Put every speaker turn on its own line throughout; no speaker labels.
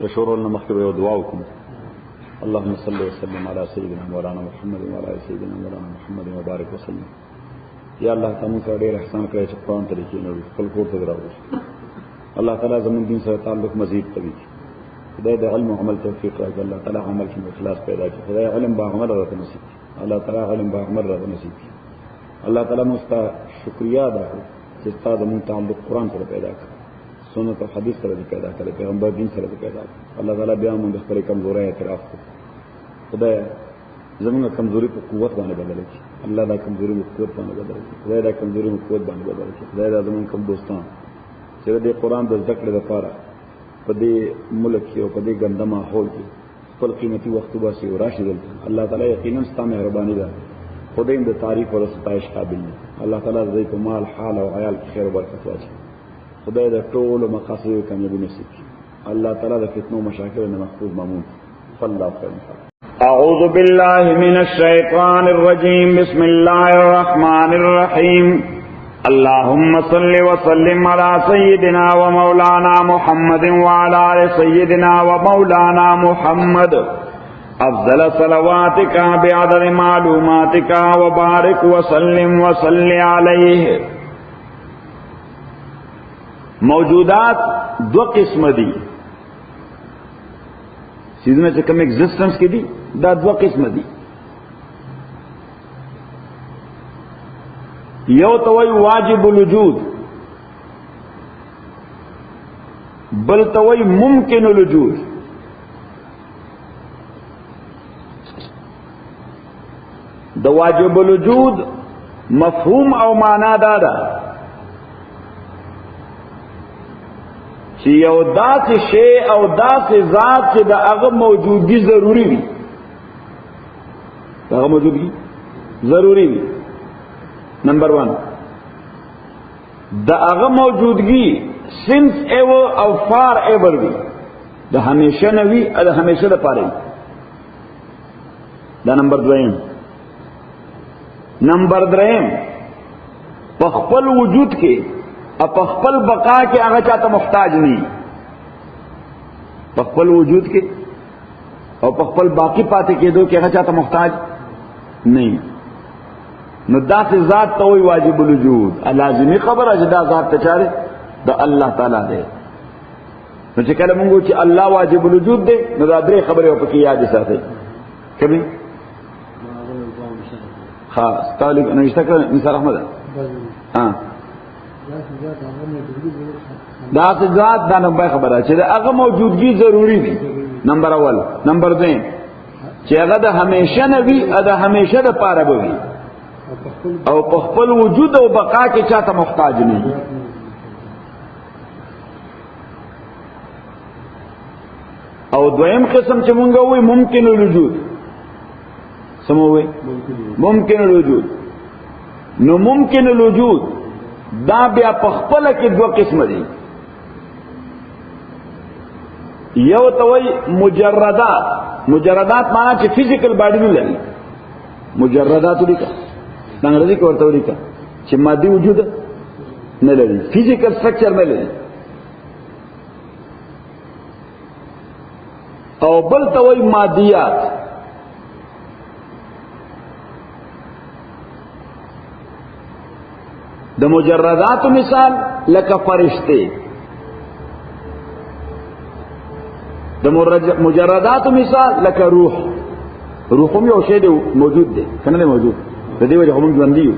بشور لنا مخبر ودعاؤكم اللهم صل وسلم على سيدنا مولانا محمد وعلى سيدنا مولانا محمد وبارك وسلم. یا الله تعالی سره ډېر احسان کړی چې قرآن طریقې نه خپل کور ته راوړو. الله تعالی زموږ دین سره تعلق مزید کوي. خدای د علم او عمل توفیق راکړي. الله تعالی عمل کې اخلاص پیدا کړي. خدای علم با عمل راته نصیب کړي. الله تعالی علم با عمل راته نصیب کړي. الله تعالی مستا شکریا ادا کړي چې تاسو زموږ تعلق قرآن سره پیدا کړي. سنت او حدیث سره پیدا کړي. پیغمبر دین سره پیدا کړي. الله تعالی بیا موږ خپل کمزوري اعتراف کړو. خدای زموږ کمزوري په قوت باندې بدل کړي. الله دا کمزوري په قوت باندې بدل کړي. خدای دا کمزوري په قوت باندې بدل کړي. خدای دا زموږ کوم دوستان چې د قرآن د ذکر لپاره په دې ملک کې او په دې ګنده ماحول کې خپل قیمتي وخت وباسي او راشي دلته. الله تعالی یقینا ستاسو مهرباني ده. خدای دې تعریف او ستایش قابل دی. الله تعالی دې په مال حال او عیال کې خیر او برکت واچي. خدای دې ټول مقاصد او کامیابی نصیب کړي. الله تعالی د فتنو مشاکل نه محفوظ مامون. صلی الله علیه وسلم.
اعوذ باللہ من الشیطان الرجیم. بسم اللہ الرحمن الرحیم. اللهم صل وسلم على سيدنا ومولانا محمد وعلى آل سيدنا ومولانا محمد افضل صلواتك بعدد معلوماتك وبارك وسلم وصل عليه. موجودات دو قسم دی. سیدنا چې کوم ایگزسٹنس کې دي دا دو قسم دي. یو توي واجب الوجود، بل توي ممکن الوجود. د واجب الوجود مفهوم او معنا دا ده چې یو داسې شی او داسې ذات چې د هغه موجودګي ضروری وي، د هغه موجودګي ضروری وي. نمبر 1 د هغه موجودګي سنس ایور او فار ایور وي، د همیشه نه وي او د همیشه لپاره وي. دا نمبر 2. نمبر 3 په خپل وجود کې او په خپل بقا کې هغه چاته محتاج نه، په خپل وجود کې او په خپل باقی پاتې کېدو کې هغه چاته محتاج نه. نو داسې ذات ته وایي واجب الوجود. لازمي خبره چې دا ذات ته چاره د الله تعالی دی. نو چې کله موږ چې الله واجب الوجود دی نو دا درې خبرې په کې یاد ساتئ. کبي ها طالب نو استکر نثار احمد ها دا ذات دا نه به خبره چې هغه موجودګي ضروری دي. نمبر 1. نمبر 2 چې هغه د همیشه نه وي او د همیشه د پاره به وي او په خپل وجود او بقا کې چاته محتاج نه. او دویم قسم چې مونږ وایو ممکن الوجود. سموي ممکن الوجود. نو ممکن الوجود دا بیا په خپل کې دوه قسم دي. یو ته وایي مجردات. مجردات معنی چې فزیکل باډي نه لري. مجردات دي کا انګریزي کې ورته ولیکه چې مادي وجود نه لري، فزیکل سټرکچر نه لري. او بل ته وایي مادیات. د مجردات مثال لکه فرشته. د مجردات مثال لکه روح. روح هم یو شی دی موجود دی کنه موجود د دې وجه هم ژوند دی.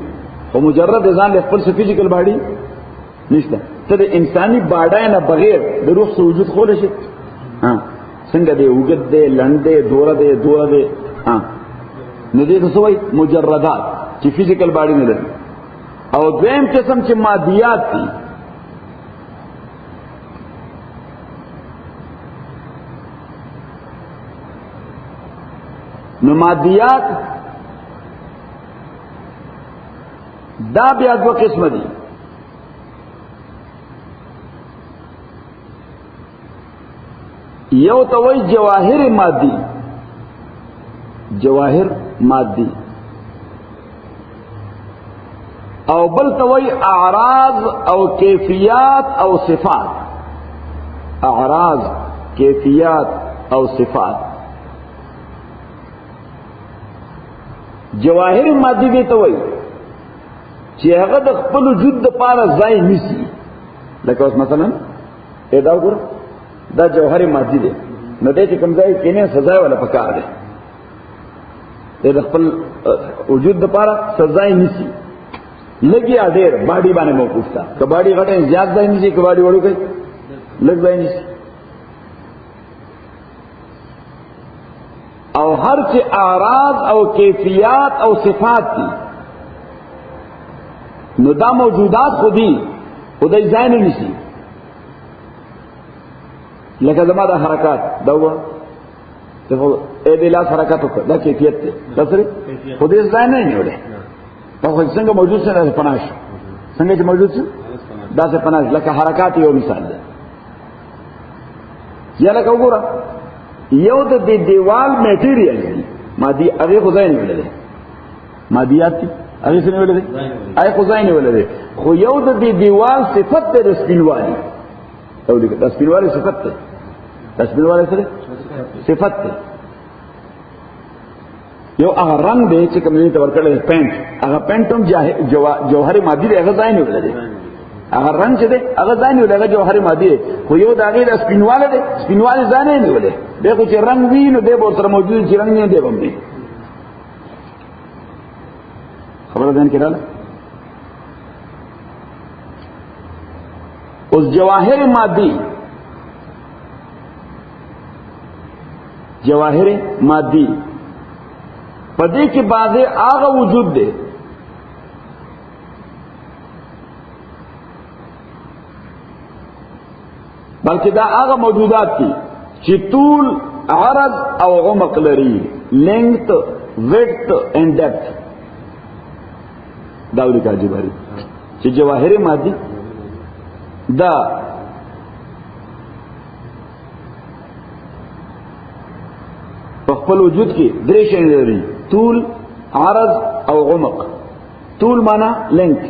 خو مجرد ځان له خپل فزیکل باډي نشته. ته د انساني باډای نه بغیر د روح سره وجود خو نشي. ها څنګه دی وګد دی لند دی دوره دی ها نو دې څه وایي مجردات چې فزیکل باډي نه لري. او دویم قسم چې مادیات دي. نو مادیات دا بیا دو قسم دي. یو ته وایي جواهر مادي. جواهر مادي. او بل ته وایي اعراض او کیفیات او صفات. اعراض کیفیات او صفات. جواهر مادي دې ته وایي چې هغه د خپل وجود د پاره ځای نیسي. لکه اوس مثلا دا وګوره دا جوهر مادي دی، نو دې چې کوم ځای کې نه سزا ولا پکار دی، دې د خپل وجود د پاره سزا نیسي. لګي اډیر باډي باندې موقوف تا، کباډي غټه زیات ځای نیسي، کباډي وړو کوي لږ ځای نیسي. او هر چې اعراض او کیفیات او صفات دي نو دا موجودات خودي خدای ځای نه نیسي. لکه زما دا حرکات دا و اے د لاس حرکت وکړه دا کیفیت ده، دا سره خدای ځای نه نیولې. او څنګه موجود څنګه پناش څنګه چې موجود څه دا څه پناش. لکه حرکات یو مثال ده. یا لکه وګوره یو د دې دیوال میټیریل دی مادي، هغه خدای نه ولې مادیات دي، هغه څه نه ولې هغه خدای نه ولې. خو یو د دې دیوال صفت ده د سپینوالي، او د سپینوالي صفت ده، د سپینوالي سره صفت ده. یو هغه رنگ دی چې کوم دې تور کړل پینټ، هغه پینټ هم جوهر مادي دی، هغه ځای نه ولې. هغه رنگ چې دی هغه ځای نه ولې، هغه جوهر مادي دی. خو یو د هغه د سپینواله دی، سپینواله ځای نه ولې. دغه چې رنگ وی نو دی به سره موجود، چې رنگ نه دی باندې خبره ده کړه. اوس جواهر مادي، جواهر مادي پدې کې بعضه هغه وجود دی بلکې دا هغه موجودات دي چې طول، عرض او عمق لري، length, width and depth. دا ولیکل جوهري چې جواهر مادي دا په خپل وجود کې درې شی لري: طول، عرض او عمق. طول معنا length،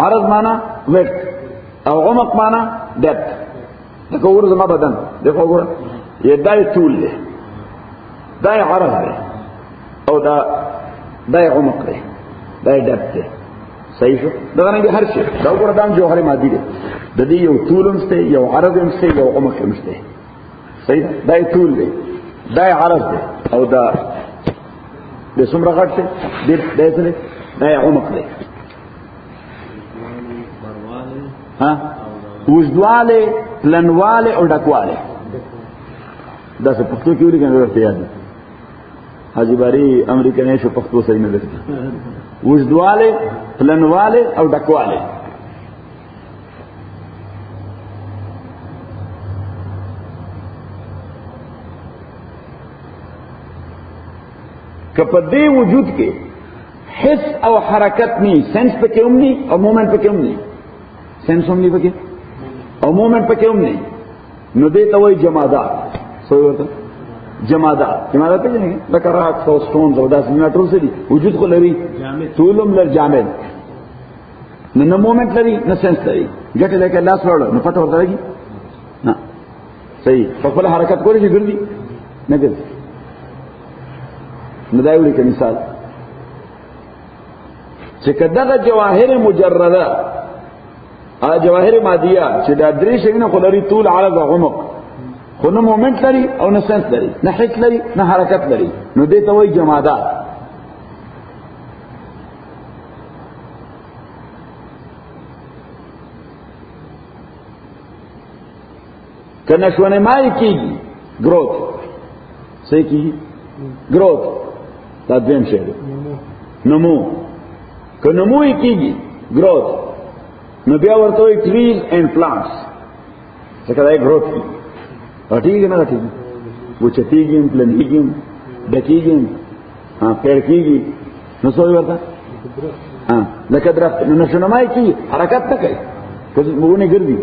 عرض معنا width او عمق معنا depth. دغه ور زما بدن دغه وګوره یی دای طول له دای عرض له او دا عمق له دای depth له. صحیح شو؟ دا نه هر شي دا وګوره دا جوهر مادي دی، د دې یو طول هم شته، یو عرض هم شته، یو عمق هم شته. صحیح؟ دای طول له دای عرض له او دا د څومره غټ شه دې څه دای عمق له. ها وجدواله، پلنواله او ډکواله. دا څه پښتو کې ویل کنه ورته یاد حاجی باری امریکایي شو پښتو صحیح نه درته. وجدواله، پلنواله او ډکواله. که په دې وجود کې حس او حرکت ني، سنس پکې هم ني او مومنت پکې هم ني، سنس هم ني پکې او مومنت پکې هم ني، نو دې ته وایي جمادات. سو ورته جمادات، جمادات څه نه لکه راک او سټون او داسې نه ټول څه دي، وجود خو لري، طولم لر جامد، نه مومنت لري نه سنس لري. ګټه لکه لاس وړو نو پټ ورته لګي نه. صحیح په خپل حرکت کولی شي ګرځي نه ګرځي. نو دا یو لیک مثال چې کداغه جواهر مجرده جواهر مادیه چې دا درې شیونه خو لري: طول، عرض او عمق، خو نه مومنت لري او نه سنس لري، نه حس لري نه حرکت لري، نو دې ته وایي جمادات. که نشوونمایی کیږي گروث، صحیح کیږي گروث، دا دویم شی دی نمو. که نموی کیږي گروث نو بیا ورته وایي ټریز اینڈ پلانټس، ځکه دا گروث کیږي. غټیږي نه غټیږي، وچتیږي، پلنیږي، ډکیږي، پیر کیږي، نو څه وایي ورته لکه درخت. نو نشونمایی کیږي، حرکت نه کوي، ونه ګرځي.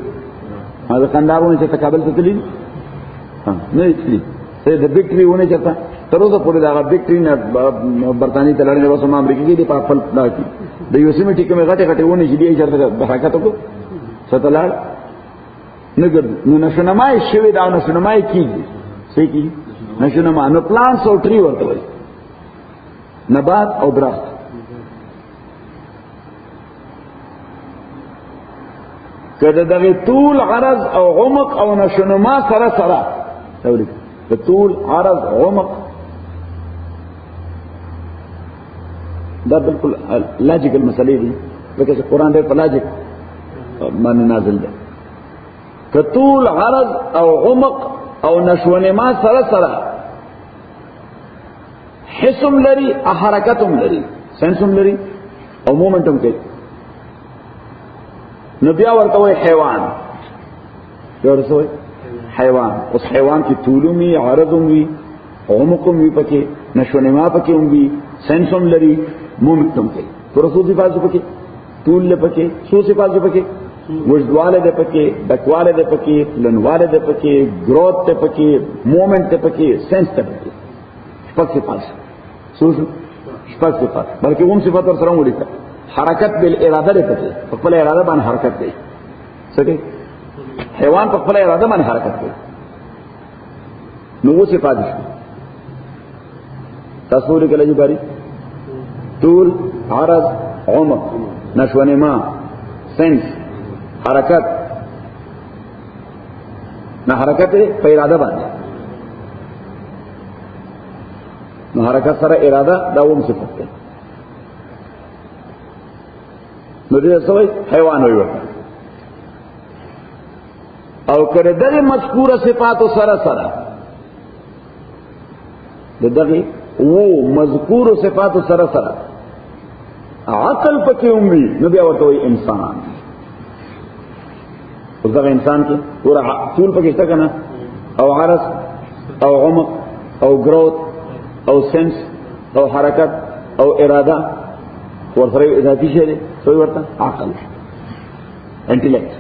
دا کندهارونه چې کابل ته تللي نه تللي، د بیکټري ونه چېرته تر اوسه پورې د هغه بیکټري نه برطانیې ته لاړې، اوس هم امریکا کې دي په خپل دا کې د یوسیمیټي کومې غټې غټې ونې چې دي چېرته د حرکت وکړو څه ته لاړ نه ګرځي. نو نشونمای شوی دا نشونمای کیږي صحیح کی نشونما. نو پلانټس او ټری ورته وایي نبات او درخت. کله دغه طول عرض او عمق او نشونما سره سره تولید د طول عرض عمق دا بالکل لاجیکل مسئلې دي لکه چې قرآن دې په لاجیک باندې نازل دی. که طول عرض او عمق او نشونما سره سره حسم لري حرکتم لري سنسم لري او مومنټم کوي نو بیا ورته وایي حیوان. بیا ورته وایي حیوان. اوس حیوان کې طولم وي عرضم وي عمقم وي پکې نشونما پکې هم وي سنسم لري مومنټم کوي. پرسو صفات پکې طول له پکې سو صفات پکې وجدواله ده پکې دکواله ده پکې لنواله ده پکې گروث ده پکې مومنٹ ده پکې سنس ده پکې شپږ صفات سو شپږ صفات بلکې هم صفات ور سره وړي حرکت بالاراده ده پکې خپل اراده باندې حرکت کوي. څه حیوان په خپل اراده باندې حرکت کوي. نو و صفات دي تاسو لري کله جوړي طول عرض عمق نشونما سنس حرکت. نہ حرکت په اراده باندې نو حرکت سره اراده دا ووم صفت ده. نو دې سوي حیوان وي ورته. او کړه دغه مذکوره صفات سره سره دغه وو مذکور صفات سره سره عقل پکې ومي نو بیا ورته وي انسان. اوس دغه انسان کې پورا ټول پکې شته کنه او عرض او عمق او گروث او سنس او حرکت او اراده ورسره اضافي شی دی سوی ورته عقل انټلیکټ.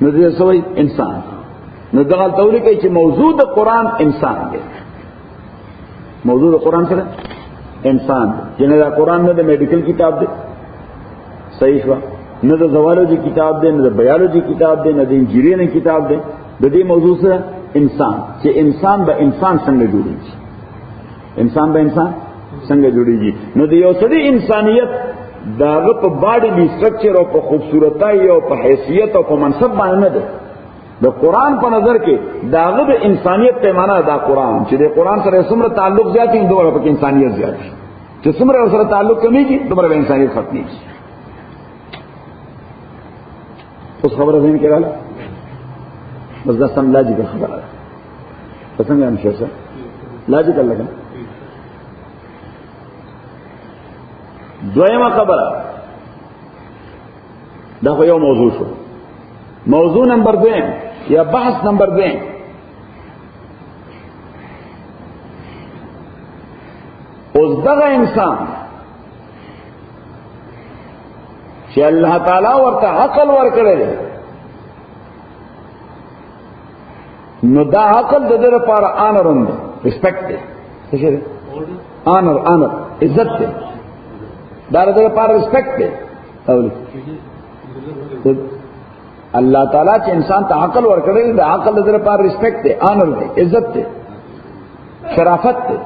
نو دې سوی انسان. نو دغه تولی کوي چې موضوع د قرآن انسان دی. موضوع د قرآن سره انسان دی. جنه دا قرآن نه د میډیکل کتاب دی صحیح شو نه د زوالوجي کتاب دی نه د بیالوجي کتاب دی نه د انجینرینګ کتاب دی. د دې موضوع سره انسان چې انسان به انسان څنګه جوړیږي انسان به انسان څنګه جوړیږي. نو د یو سړي انسانیت داغه په باډي سټرکچر او په خوبصورتۍ او په حیثیت او په منصب باندې نه ده. د قرآن په نظر کې داغه د انسانیت پیمانه دا قرآن چې د قرآن سره څومره تعلق زیات وي دومره په انسانیت زیات شي. چې څومره سره تعلق کمیږي دومره انسانیت ختمي شي. اوس خبره زين کې رااله بس دا سم لاجیکل خبره ده. څنګه هم شي څه لاجیکل لګا. دویمه خبره دا خو یو موضوع شو. موضوع نمبر 2 یا بحث نمبر 2 اوس دغه انسان چې الله تعالی ورته عقل ورکړي نو دا عقل د دې لپاره آنر دی ریسپیکټ دی. څه شي آنر عزت دی. دا د دې لپاره ریسپیکټ دی. الله تعالی چې انسان ته عقل ورکړي دا عقل د دې لپاره ریسپیکټ دی آنر دی عزت دی شرافت دی.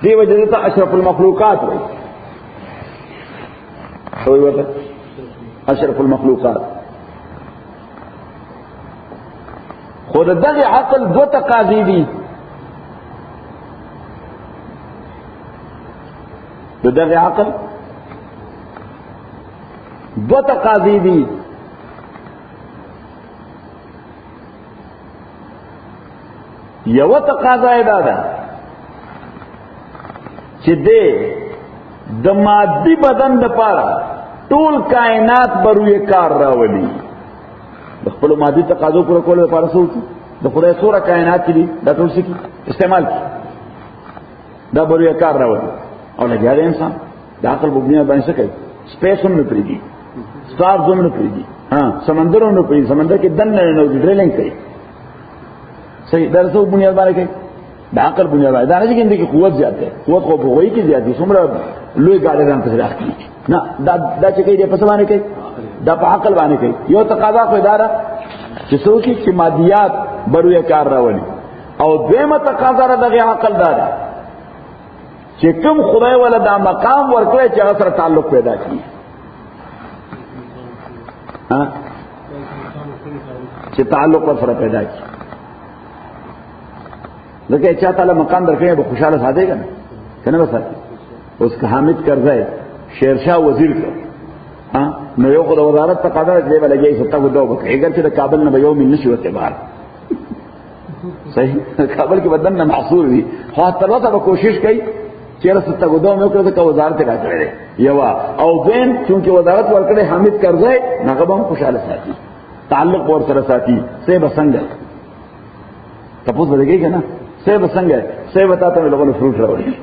دی وجه ته اشرف المخلوقات وایي. وایي ورته اشرف المخلوقات. خود دغه عقل دو تقاضی دي. دغه عقل دو تقاضی دي. یو تقاضا دا ده چې د مادي بدن لپاره ټول کائنات بروي کار راولي. د خپل مادي تقاضو پر کول لپاره څه د خدای سوره کائنات دي دا ټول څه استعمال کی دا بروي کار راولي. او لګیا دی انسان د عقل په بنیاد باندې څه کوي سپیس هم نه پریږدي ستار هم نه پریږدي سمندرونه نه پریږدي سمندر کې دننه نه ډریلینګ کوي. صحیح درسو بنیاد باندې کوي د عقل بنیاد دا نه چې کې قوت زیات ده، قوت خو په وایي کې زیات دي، څومره لوی ګاډي ځان ته راځي نه، دا چې کوي په څه باندې کوي؟ دا په عقل باندې کوي. یو تقاضا خو اداره چې څوک چې مادیات بروي کار راولي، او دویمه تقاضا را دغه عقل دار چې کوم خدای ولا دا مقام ورکړي چې هغه سره تعلق پیدا کړي، ها چې تعلق سره پیدا کړي. لکه چا تعالی مقام درکړي به خوشاله ساده کنه کنه بس اوس که حامد کرزی شیرشاه وزیر کړ، ها نو یو خدای وزارت تقاضا دی ولګي ستا کو دوه وکړي، اگر چې د کابل نه به یو من نشي وته بهر صحیح کابل کې بدن نه محصور دي، خو تلوته به کوشش کوي چې رسته کو دوه مې کړو ته وزارت راځي یو او بین چونکه وزارت ورکړي حامد کرزی هغه به خوشاله ساتي، تعلق ور سره ساتي، سه بسنګ تاسو ورګي کنه سه بسنګ سه وتا ته لوګو فروټ راوړي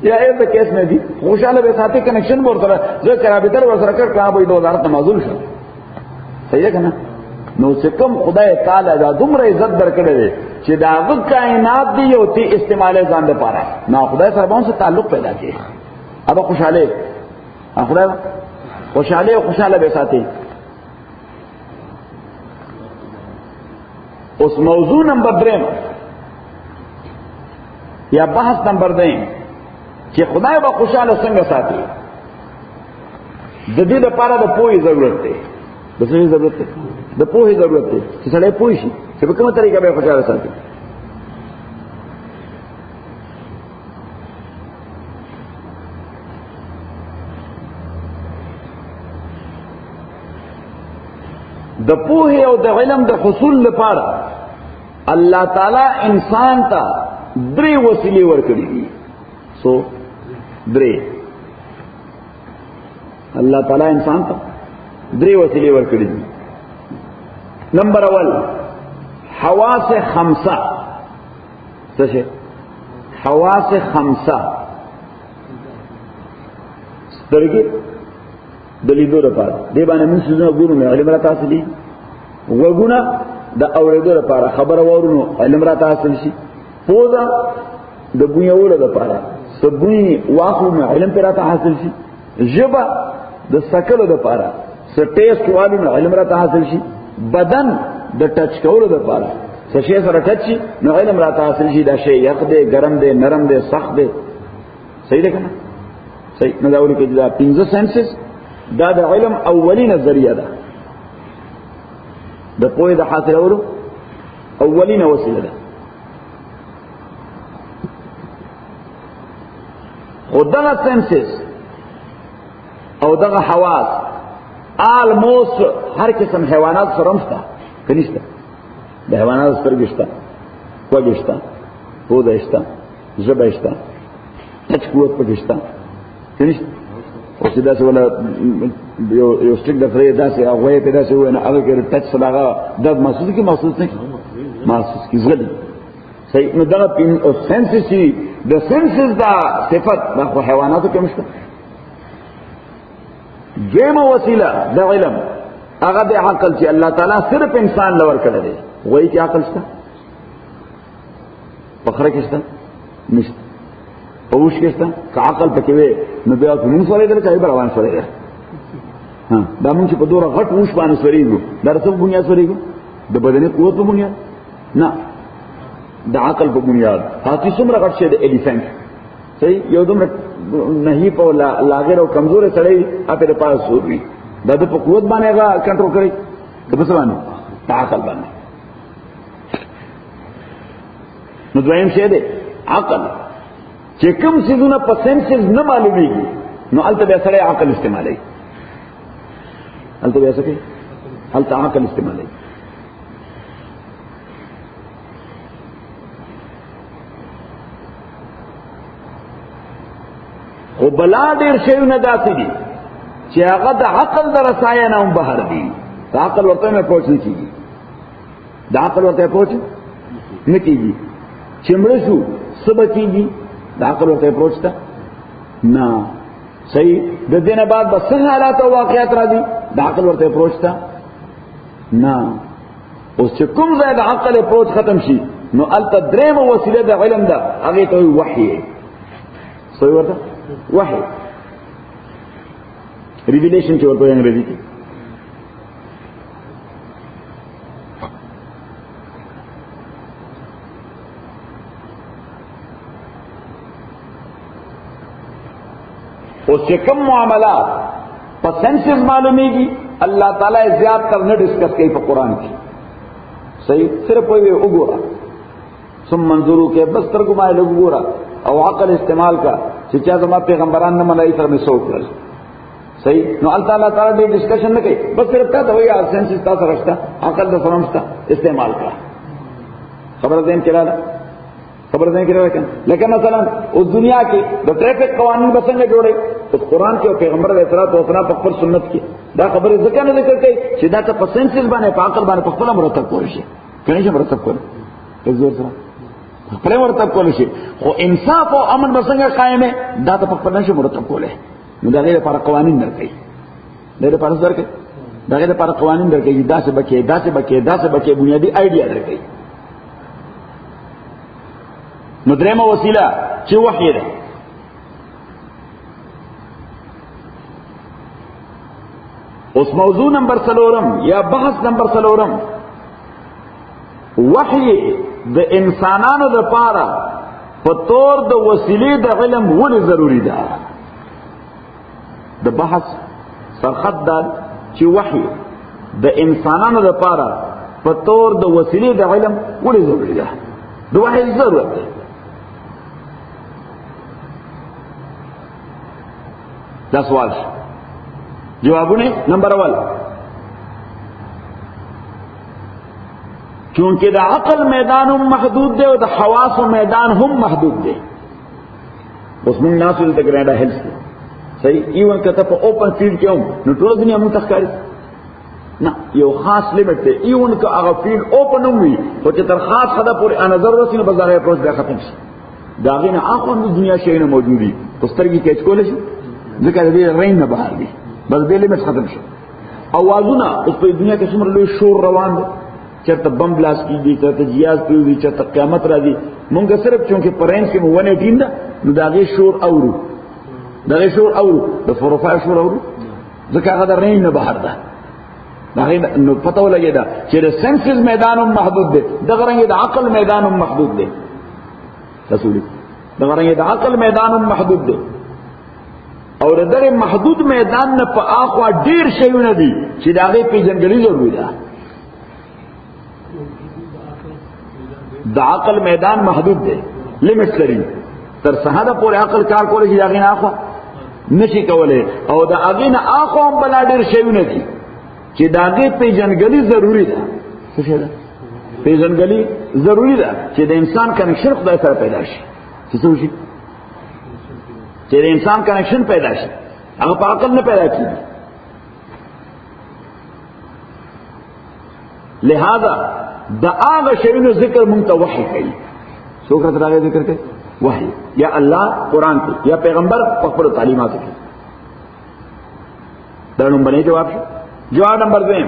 یا ایسا کیس میں بھی خوشحال بے ساتھی کنیکشن بور سره جو کرابتر ور سره کړ کله به 2000 معذور شو. صحیح ہے کنه؟ نو چې کوم خدای تعالی دا دومره عزت درکړي دی چې دا غو کائنات دی یو تی استعمال ځان د پاره نو خدای سره باندې تعلق پیدا کړي. اب خوشاله خدای خوشاله بے ساتھی. اس موضوع نمبر 3 یا بحث نمبر 2 چې خدای به خوشاله څنګه ساتي، د دې لپاره د پوهې ضرورت دی. د څه ضرورت دی؟ د پوهې ضرورت دی چې سړی پوه شي چې په کومه طریقه به خوشاله ساتي. د پوهې او د علم د حصول لپاره الله تعالی انسان ته 3 وسیلې ورکړي دي. سو 3 اللہ تعالی انسان تا 3 وسیلے ورکړي دي. نمبر اول حواس 5 څه شي؟ حواس 5 سترګې د لیدو لپاره دی باندې موږ څنګه ګورو نه علم را تاسو دي، وګونه د اورېدو لپاره خبر اورونو علم را تاسو شي، پوزه د بویولو لپاره سبوی واخو میں علم پر آتا حاصل شي، جبا د سکلو د پاره س ټیسټ والو نه علم راته حاصل شي، بدن د ټچ کولو د پاره څه شي سره ټچ شي نو علم راته حاصل شي، دا شی یخ دی، ګرم دی، نرم دی، سخت دی. صحیح ده کنه؟ صحیح. نو دا ولې کې دا 15 سنسز دا د علم اولینه ذریعہ ده، د پوهې د حاصلولو اولینه وسیله ده. او دغه سنسز او دغه حواس آلموست هر قسم حیوانات سره مشته کنيشته. د حیوانات سترګې شته، وګې شته، پوزه شته، ژبه شته، ټچ قوت پکې شته کنيشته. او چې داسې ولا یو سټیک د فرې داسې هغه په داسې وینه هغه کې ټچ سره د محسوس کی محسوس نه محسوس کی زړه. صحیح. نو دغه سنسز د سنسز دا صفت د حیواناتو کې مشته. دیمه وسیله د علم هغه د عقل چې الله تعالی صرف انسان لور کړی دی. وایي چې عقل شته، بخره کې شته نشته، اوش کې شته. که عقل پکې وي نو بیا په موږ سره درته به روان سره ها دا موږ چې په دوره غټ اوش باندې سوريږو دا څه بنیاد سوريږو د بدني قوت په بنیاد نه، د عقل په بنیاد. هاتی څومره غټ شه د الیفنٹ. صحیح. یو دومره نهي په لاغر او کمزور سړی اپه د پاس سوري دا د په قوت باندې هغه کنټرول کوي د څه باندې د عقل باندې. نو دویم شه دی عقل چې کوم څه په سنسز نه معلومیږي نو البته به سړی عقل استعمالوي، البته به څه کوي، البته عقل استعمالوي. او بلا ډیر شیونه داسې دي چې هغه د عقل د رسایه نه هم بهر دي. د عقل ورته نه پوهڅ نه کیږي، د عقل ورته پوهڅ نه کیږي. چې مړ شو سبا کیږي، د عقل ورته پوهڅ نه. صحیح. د دې نه بعد بس حالات او واقعیت راځي، د عقل ورته پوهڅ نه. اوس چې کوم ځای د عقل پوهڅ ختم شي نو التدریم وسیله د علم ده هغه ته وحی صحیح ورته وحی ریویلیشن چې ورته انګریزي کې او چې کوم معاملات په سنسز معلومیږي الله تعالی زیات تر نه ډسکس کوي په قران کې صحیح صرف وي وګوره ثم منظورو کې بس ترګو ما له وګوره او عقل استعمال کا چې چا زما پیغمبران نه ملای سره مسو کړل صحیح نو الله تعالی دې ډسکشن نه کوي بس صرف تا ته وي سنسز تاسو راشته عقل د فرمستا استعمال کا خبر دین کړه خبر دیں کہ لیکن مثلا اس دنیا کے جو ٹریفک قوانین بسنگے جوڑے تو قرآن کے پیغمبر علیہ الصلوۃ والسلام پر سنت کی دا خبر ذکر نہ ذکر کئی سیدھا تو پسنسز بانے پاکل بانے پخپل مرتب کول شي کنيشه مرتب کول اس زور سره پخپل مرتب کول شي خو انصاف او امن بسنگے قائم ہے دا تو پخپل نشه مرتب کول ہے نو دا غیر پر قوانین درکې دا پر درکې دا غیر پر قوانین درکې دا سے بکې بنیادی آئیڈیا درکې نو درېمه وسیله چې وحی ده اوس موضوع نمبر 3 یا بحث نمبر 3 وحی د انسانانو د پاره په تور د وسیلې د علم ولې ضروری ده د بحث سرخط ده چې وحی د انسانانو د پاره په تور د وسیلې د علم ولې ضروری ده د وحی ضرورت ده دا سوال جوابونه نمبر 1 چونکہ دا عقل میدان هم محدود دے اور دا حواس میدان هم محدود دے اس میں ناسل تک رہنا ہیلس صحیح ایون کہتا پا اوپن فیلڈ کیا ہوں نو ټول دنیا من تخکاری نا یو خاص لیمٹ دے ایون کا اگر فیلڈ اوپن ہوئی تو چتر خاص خدا پوری نظر رسی نو بزاغی اپروچ بے ختم شي داغین آخوان دو دنیا شئینا موجودی پسترگی کیچ کولے شي ذکر دې رین نه بهر دي بس دې لیمټ ختم شي اوازونه اوس په دنیا کې څومره لوی شور روان دي چرته بم بلاس کیږي چرته جیاز کیږي چرته قیامت راځي مونږ صرف چونکه پرنس کې 118 ده نو داغه شور اورو د فوروفای شور اورو ځکه هغه رین نه بهر ده داغه نو پته ولګی دا چې د سنسز میدان هم محدود دي دغه رنګ د عقل میدان هم محدود دي رسول دغه رنګ د عقل میدان هم محدود دي اور دغه محدود میدان نه په اخوا ډیر شیونه دي چې داغه پیژندګړي ضروري ده د عقل میدان محدود دی لیمټ لري تر سهاده پورې عقل کار کولی چې داغه نه اخوا نشي کولای او د هغه نه اخوا هم بل ډیر شیونه دي چې داغه پیژندګړي ضروري ده څه شي ده پیژندګړي ضروري ده چې د انسان کنیکشن خدای سره پیدا شي څه شي چې انسان کنیکشن پیدا شي هغه په عقل نه پیدا کیږي لہذا دا هغه شیونو ذکر مونږ ته وحی کوي څوک راغی ذکر کوي وحی یا الله قران کې یا پیغمبر په خپل تعلیمات کې دا نوم باندې جواب نمبر 2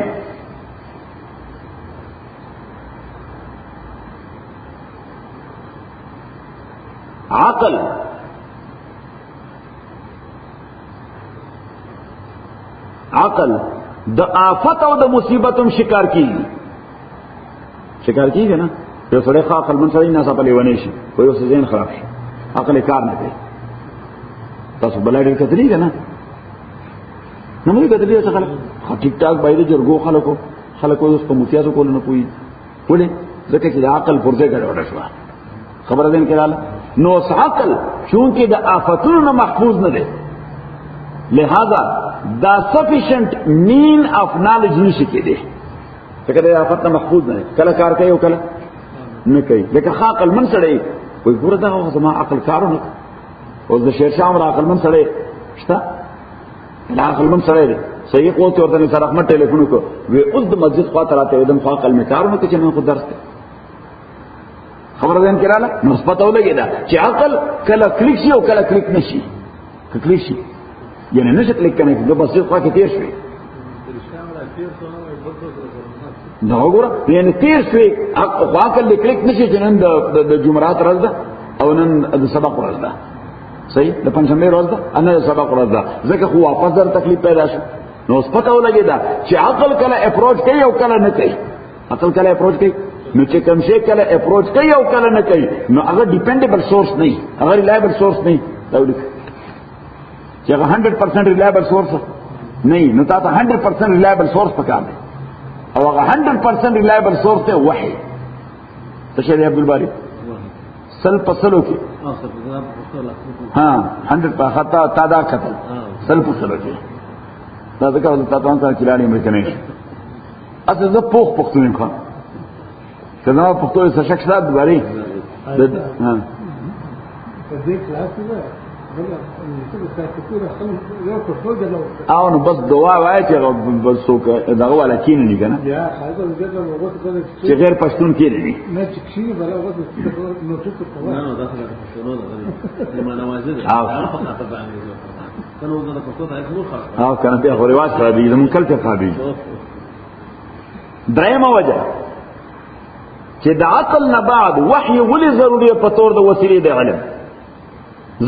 عقل د آفت او د مصیبتم شکار کیږي نا یو سړی عقل من سړی نه سپلې ونی شي یو څه خراب شي عقل کار نه کوي تاسو بلای ډېر کتلی کنه نو موږ کتلی څه خلک ټیک ټاک باندې جرګو خلکو اوس په متیازو کول نه کوي ولې ځکه چې عقل پرځه ګډوډ شو خبر دین کړه نو عقل چونکه د آفتونو نه محفوظ نه دی لہذا دا sufficient mean of knowledge نشي کېدی ځکه دا آفت نه محفوظ نه کله کار کوي او کله نه کوي لکه عقل من سړی وای ګوره دا زما عقل کارونه او د شیر شاه عقل من سړی شته دا عقل من سړی دی صحیح قوت ورته سره رحمت ټلیفون کو وی اوس د مسجد خواته راته دم عقل می کارونه کې چې نن خو درس خبر ده ان کړه مثبت ولګی دا چې عقل کله کلیک شي او کله کلیک نشي کلیک شي یعنی نشه کلیک کنه د مسجد خواته تیر شي دا وګوره یعنی تیر شوي عقل دې کلیک نشي چې نن د جمعرات ورځ ده او نن د سبق ورځ ده صحیح د پنځمې ورځ ده ان د سبق ورځ ده ځکه خو واپس در تکلیف پیدا شو نو اوس پته ولګی دا چې عقل کله اپروچ کوي او کله نه کوي عقل کله اپروچ کوي نو چې کوم شی کله اپروچ کوي او کله نه کوي نو هغه ډیپندبل سورس نه هغه ریلایبل سورس نه دا ولیک چې هغه 100% ریلایبل سورس نه نو تاسو 100% ریلایبل سورس پکار دی او هغه 100% ریلایبل سورس ته وحی تشریح عبد الباری سل پسلو کې ها 100 په خطا تادا قتل سل پسلو کې دا ځکه تاسو ته کلانی مې کنه اته زه پوخ پختون کوم کله پختو څه شک شته دواري ها او نو بس دعا وای چې بس څوک دغه ولا کین نه کنه چې غیر پښتون کې نه
نه چې کینه بلا وځي نو څه څه کوي نه دا څه پښتون نه ما نوازه ده کنه دا پښتون ته څه خاص
او کنه په غریوات خرابې زمون کل ته خرابې درېمه وجه چې د عقل نه بعد وحي ولې ضروري په تور د وسیلې د علم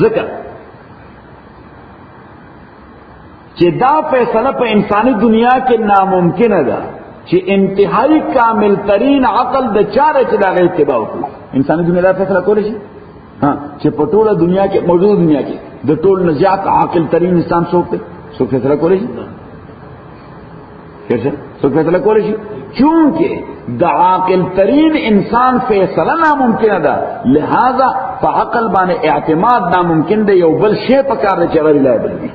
ذکر چې دا فیصله په انساني دنیا کې ناممکن ده چې انتهایی کامل ترین عقل د چاره چې دا غي اتباع وکړي انساني دنیا دا فیصله کولی شي ها چې په ټوله دنیا کې موجوده دنیا کې د ټول نزاعت عاقل ترین انسان څوک دی څوک فیصله کولی شي څوک فیصله کولی شي چونکه د عاقل ترین انسان فیصله ناممکن ده لہذا په عقل باندې اعتماد ناممکن دی یو بل شی په کار دی چې غیر لایبل دی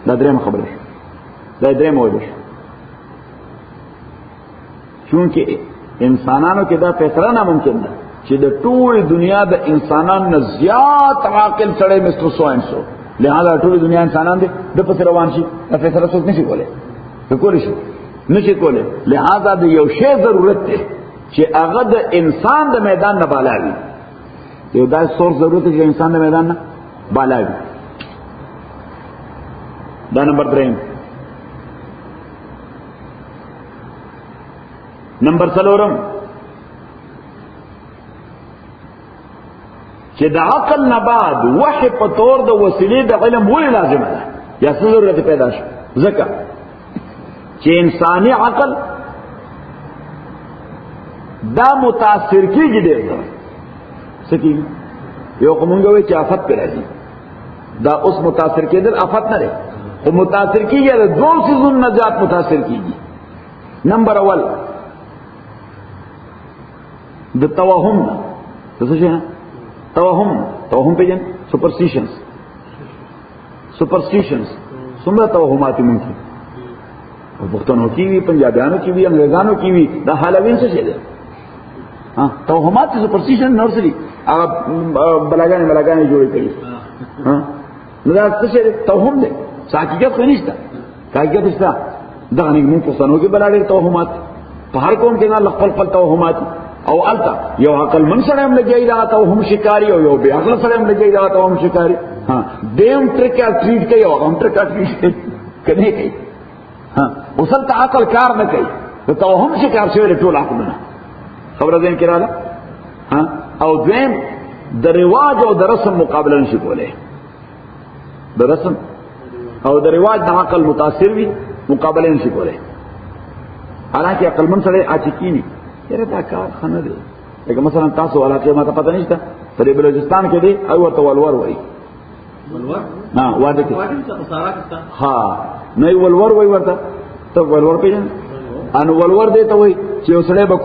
دا درېم خبره ده دا درېم وایي چونکه انسانانو کې دا فیصله ناممکن ده چې د ټول دنیا د انسانانو زیات عاقل سره مثل سو انسو لہذا ټول دنیا انسانان دي د پس روان شي دا فیصله څوک نشي کولای ته کولی شي نشي کولای لہذا د یو شی ضرورت ده چې هغه د انسان د میدان نه بالا وي یو دا سور ضرورت دی چې انسان د میدان نه بالا وي دا نمبر 3 نمبر 4 چې د عقل نه بعد وحي په تور د وسیلې د علم ولې لازم ده یا څه ضرورت پیدا شي ځکه چې انساني عقل دا متاثر کیږي ډېر سکی یو کومنګوي چې آفت پر راځي دا اوس متاثر کېدل آفت نه لري خو متاثر کیږي د دوه سيزونو نجات متاثر کیږي نمبر اول د توهم څه شي توهم پیژن سپرسټیشنز څومره توهمات ممکن پښتنو کې وی پنجابیانو کې وی انګریزانو کې وی دا حالوین څه شي ده ها توهمات سپرسټیشن نرسري هغه بلاګانې جوړې کړي ها نو دا څه شي توهم ده حقیقت خو نشته حقیقت نشته دا نه موږ پښتنو کې بلاګې توهمات په هر قوم کې نه خپل توهمات او التا یو عقل من سره هم لګي دا توهم شکاری او یو بے عقل سره هم لګي دا توهم شکاری ها دیم ټریک ټریټ کوي او هم ټریک ټریټ کوي ها وصل ته عقل کار نه کوي ته توهم شکار شوی ټول عقل نه خبره دین کړه ها او دیم د رواج او د رسم مقابله نشي کولای د رسم او د رواج د عقل متاثر وي مقابله نشي کولای حالانکه عقل من سره اچکینی یره دا کار خنه دی لکه مثلا تاسو علاقه ما ته پته نشته په بلوچستان کې دی او ورته ولور وایي ولور ها واده کې ها نه ولور وایي ورته ته ولور پیژن ان ولور دی ته وایي چې اوسړې به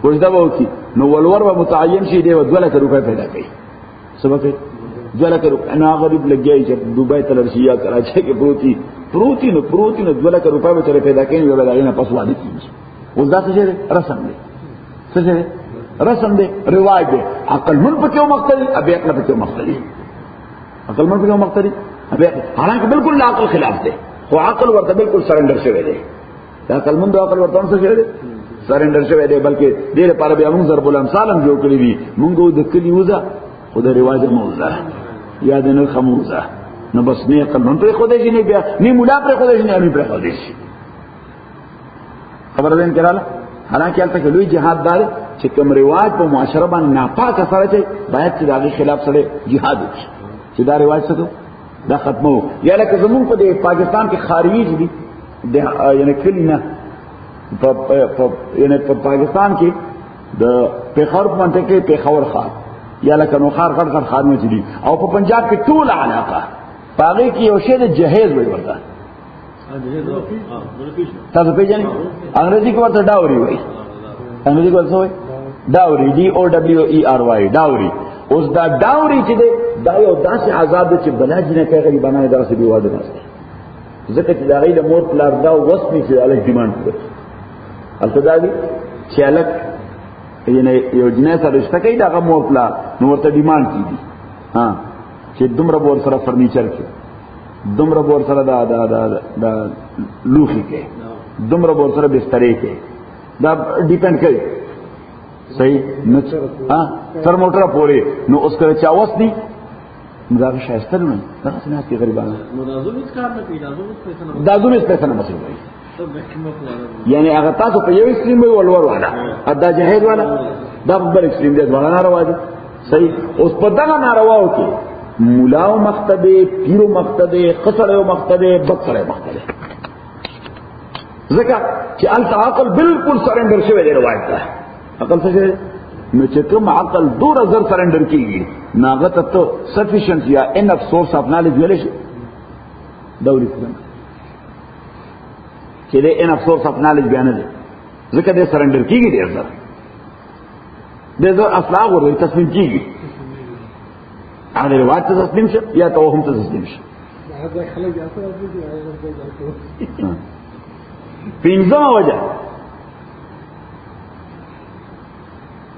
کوژدا وکي نو ولور به متعین شي دی 2 لک روپے پیدا کوي سبا کې 2 لک روپے انا غریب لګي چې دوبۍ ته لرشي یا کراچي کې پروتي نو 2 لک روپے به تر پیدا کوي یو بلای نه پس واده کیږي اوس دا څه رسم دی څه رسم دی رواج دی عقل من په کوم مختلف ابي عقل په کوم مختلف عقل من په کوم مختلف ابي حالانکه بالکل عقل خلاف دی خو عقل ورته بالکل سرندر شوی دی دا عقل من د عقل ورته څه شوی دی سرندر شوی دی بلکې ډېر لپاره بیا موږ ضرب الامثال هم جوړ کړی وي موږ د کلی وځه خو د رواج موزه یا د نه خموزه نو بس نه عقل من پر خو دې نه بیا نه مولا پر خو دې نه پر خو دې خبر ده انکراله حالانکه البته کې لوی جهاد دار چې کوم رواج په معاشره باندې ناپاک سره چې باید چې دغه خلاف سره jihad وشي چې دا رواج څه دا ختمو یا لکه زمون په پاکستان کې خارجي دي یعنی کلی نه یعنی په پاکستان کې د پیښور منطقه کې پیښور خان یا لکه نو خار غړ خانونه دي او په پنجاب کې ټول علاقه پاګه کې یو شی د جهیز وي ورته تاسو پیژنئ انګریزي کې ورته ډاوري وایي انګریزي کې ورته وایي ډاوري DOWERY ډاوري اوس دا ډاوري چې دا یو داسې عذاب چې بلا جنې کوي غریبانه درسه دی واده نشته ځکه چې دا غي د مور پلار دا وسمي چې الګ ډیماند کوي البته چې الګ یعنی یو جنې سره رشتہ کوي دا مور پلار نو ورته ډیماند کیږي ها چې دومره بور سره فرنیچر کې دومره بور سره دا لوخي کې دومره بور سره بسترې کې دا ډیپند کوي صحیح نو ها تر موټر پورې نو اوس کله چا وس دي دا شایسته نه دا څنګه کې غریبانه
نو دازو هیڅ کار نه کوي
دازو هیڅ پیسې نه مصرفوي یعنی هغه تاسو په یو ایکستریم وي ولور والا ادا جهاد والا دا بل ایکستریم دی والا ناروا دي صحیح اوس په دغه نارواو کې مولاو مقتدی پیرو مقتدی خسرو مقتدی بکړې مقتدی ځکه چې العقل بالکل سرندر شوی دی روایت ده عقل څه شي نو چې کوم عقل دور زر سرندر کیږي ناغه ته سفیشنٹ یا انف سورس اف نالج ویل شي دوري څنګه چې دې انف سورس اف نالج بیان دي ځکه دې سرندر کیږي ډیر زر دې زر اخلاق ورته تسلیم کیږي هغه روایت ته تسلیم شي یا توهم ته تسلیم شي پنځمه وجه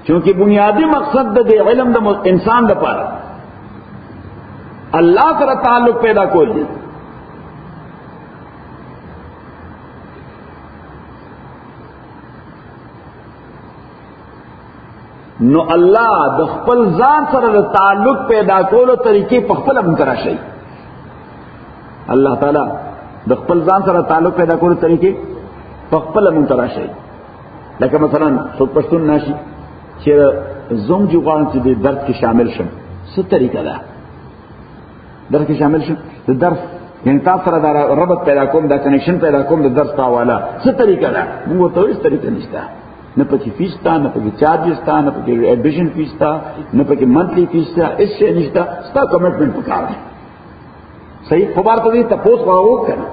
چونکہ بنیادی مقصد د علم د انسان د پاره الله سره تعلق پیدا کول دي نو الله د خپل ځان سره د تعلق پیدا کولو طریقې په خپل منکر شي الله تعالی د خپل ځان سره تعلق پیدا کولو طریقې په خپل منکر شي لکه مثلا څو پښتون ناشي چې زوم جوړان چې د درس کې شامل شم څه طریقه ده درس کې شامل شم د درس یعنی تاسو سره دا ربط پیدا کوم دا کنیکشن پیدا کوم د درس په حواله څه طریقه ده موږ ته هیڅ طریقه نشته نه پکې فیس تا نه پکې چارجز تا نه پکې ایډمیشن فیس تا نه پکې منتلی فیس تا هیڅ شی نشته ستا کمټمنټ وکړه صحیح خو بار ته دې تاسو غواړو کنه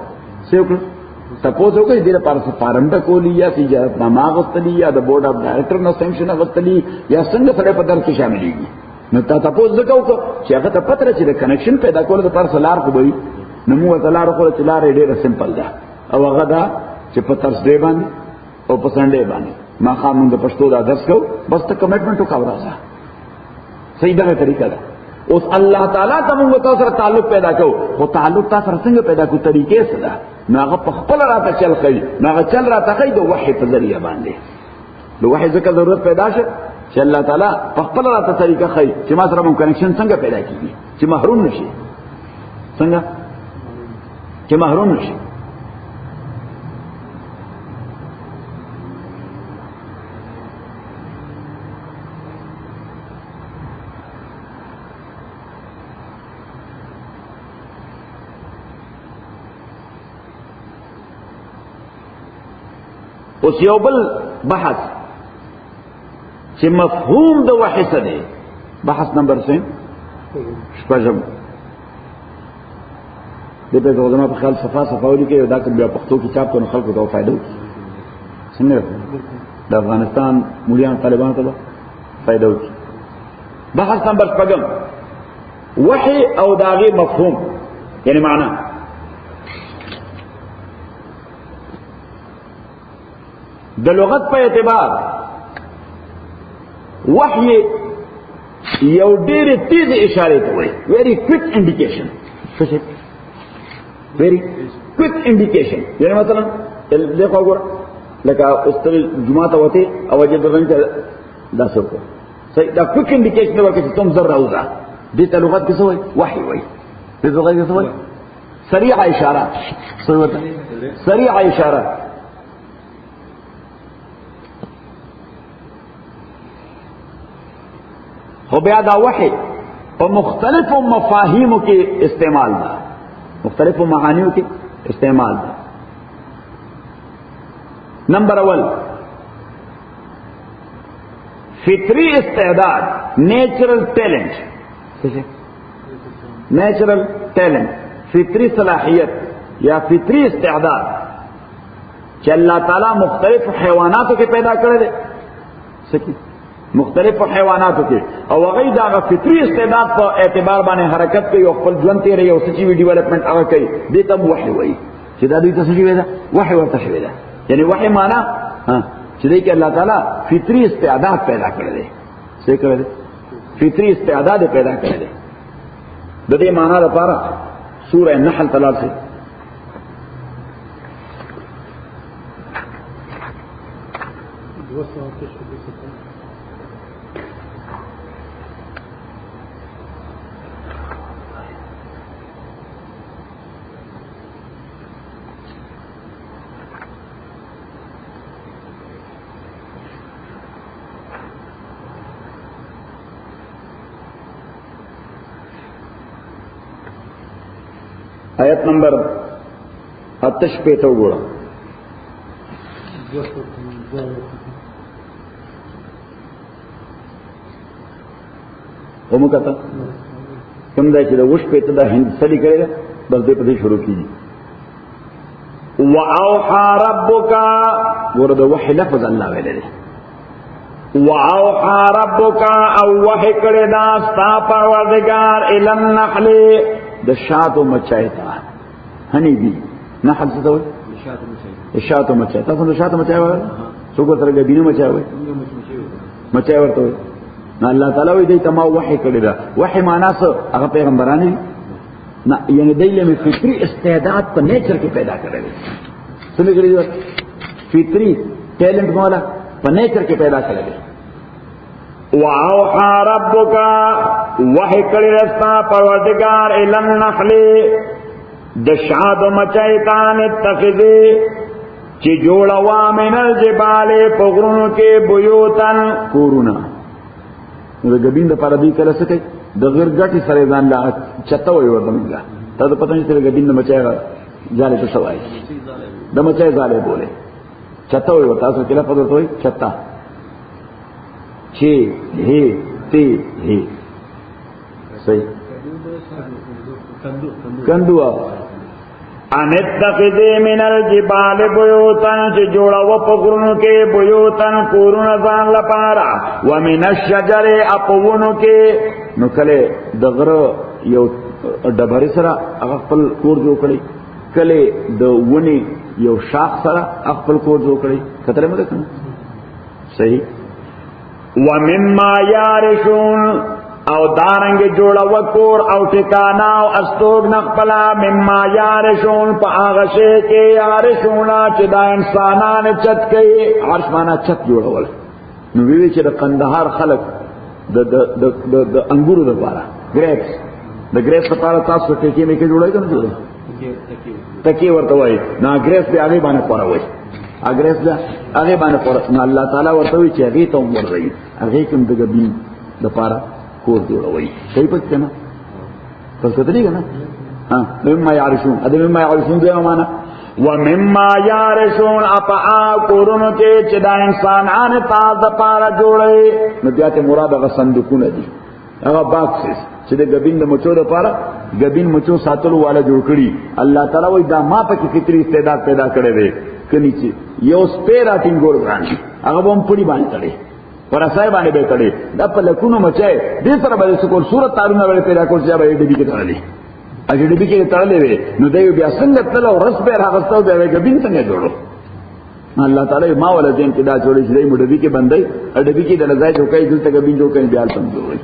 څه وکړه تاسو کوئی دیر پر فارم ته کولی یا تجارت نامه غوښتلی یا د بورډ اف ډایرکټر نو سینکشن غوښتلی یا څنګه سره په درس کې شاملېږي نو تاسو وکړو چې هغه ته پته چې د کنیکشن پیدا کول د پر سلار کو وي نو موږ سلار خو چې لار ډېر سمپل ده او هغه دا چې په ترسډے باندې او په سنډے باندې ما خامون د پښتو دا درس کو بس ته کمټمنټ وکاو راځه صحیح دغه طریقه ده اوس الله تعالی ته موږ تاسو سره تعلق پیدا کو خو تعلق تاسو سره څنګه پیدا کو طریقې سره ناغه په خپل راته چل کوي ناغه چل راته کوي د وحی په ذریعہ باندې د وحی ځکه ضرورت پیدا شي چې الله تعالی په خپل راته طریقه کوي چې ما سره مون کنیکشن څنګه پیدا کیږي چې محروم نشي څنګه چې محروم نشي اوس یو بل بحث چې مفهوم د وحی څه دی بحث نمبر 6 شپږم د په ځوانه په خیال صفاولي کې دا کوم بیا پښتو کتاب ته خلکو ته فائدہ وکړي څنګه د افغانستان مولیان طالبانو ته فائدہ وکړي بحث نمبر 6 وحی او داغي مفهوم یعنی معنا د لغت په اعتبار وحی یو ډېر تیز اشاره ته وایي ویری کویک انډیکیشن ویری کویک انډیکیشن یعنی مثلا دغه وګور لکه استری جمعه ته وته او چې درنګ داسو کو صحیح دا کویک انډیکیشن ورکړي چې تم زر راوځه دې ته لغت کې څه وایي وحی وایي دې لغت کې څه وایي سریع اشاره څه وایي سریع اشاره خو بیا دا وحی په مختلفو مفاهیمو کې استعمال ده، مختلفو معانیو کې استعمال ده. نمبر اول فطری استعداد، نیچرل ٹیلنٹ، نیچرل ٹیلنٹ، فطری صلاحیت یا فطری استعداد چې اللہ تعالیٰ مختلف حیواناتو کې پیدا کړی دی، سکی مختلف حیواناتو کې، او هغه دا فطری استعداد په اعتبار باندې حرکت کوي او خپل ژوند تیروي او سچي وی ډیولپمنٹ هغه کوي، دې ته وحی وایي چې دا دوی ته څه شوی ده، وحی ورته شوی ده. یعنی وحی معنا چې دې کې الله تعالیٰ فطری استعداد پیدا کړی دی، څه کړی دی؟ فطری استعداد پیدا کړی دی. د دې معنا لپاره سورہ نحل تلاوت سے آیت نمبر 28 پہ تو گوڑا وہ کہتا کم دا چې دا وش پہ دا ہند سلی کرے گا بس دے پہ شروع کیجیے. وَأَوْحَى رَبُّكَ ورد وحی لفظ اللہ ویلے دے. وَأَوْحَى رَبُّكَ او وحی کرے دا ستا پروردگار إِلَى النَّحْلِ د شاتو مچای تا هنی بی نحل څه وایي؟ شاتو مچای. تاسو د شاتو مچای وایي؟ څوک سره غبینه مچای وایي؟ مچای ورته وایي. نه الله تعالی وایي دې تما وحی کړی دا. وحی معنا څه؟ هغه پیغمبرانه نه، یعنی دایله می فطری استعداد په نیچر کې پیدا کړی دی. څنګه کړی دی؟ فطری ټیلنٹ مولا په نیچر کې پیدا کړی دی. وَأَوْحَى رَبُّكَ وحی کړی رستا پروردگار إِلَى النَّحْلِ د شادو مچایتان اتخذی چې جوړوا من الجبال پغرونو کې بیوتن کورونا. د غبین د پاره دی کله څه کوي؟ د غیر ګټي سره ځان لا چته وي ورته منګه ته پته نشته د غبین د مچای ځاله څه وایي، د مچای ځاله بوله چته وي ورته تاسو کله پته وي چته چه ہے تے ہے صحیح کندوا ان اتخذی من الجبال بیوتن چه جوڑا و پغرنو کے بیوتن کورون ځان لپاره ومن الشجر اپونو کې نو کله دغر یو ډبره سره هغه خپل کور جوړ کړي، کله د ونی یو شاخ سره خپل کور جوړ کړي، کتره مده کنه صحیح. ومما یارشون او دارنگ جوڑا وکور او ٹکانا او استوگ نقبلا مما یارشون پا آغشے کے یارشونا چدا انسانان چت کئی عرش مانا چت جوڑا والا نویوی چی دا قندہار خلق دا انگورو دا پارا گریپس دا گریپس دا پارا تاسو ٹکی میں کے جوڑا ہے کنا جوڑا تکی ورطوائی نا گریپس بے آگے بانا پارا ہوئی اگریس دا هغه باندې پر نو الله تعالی ورته وی چې هغه ته عمر دی، هغه کوم دغه بین د پاره کور جوړوي. صحیح پته نه پس کته دی کنه ها مما یعرشون ادم مما یعرشون دی معنا ومما یعرشون اپا کورونو کې چې دا انسانان تاسو پاره جوړي نو بیا ته مراد هغه صندوقونه دي، هغه باکسز چې د غبین د مچو لپاره غبین مچو ساتلو والا جوړ کړي. الله تعالی وی دا ما په کې فطری استعداد پیدا کړی دی کني چې یو سپیرا ټینګور برانډي هغه هم پړي باندې تړي ورسای باندې به تړي د په لکونو مچای دې سره به سکول صورت تارونه ولې پیدا کول چې به دې کې تړلې اګه دې کې تړلې وي نو دوی بیا څنګه تل او رس به راغستو به غبین څنګه جوړو. الله تعالی ما ولا دین کې دا جوړې چې موږ دې کې بندي اډبي کې د لزای جوړای دلته غبین جوړ کړي بیا تم جوړي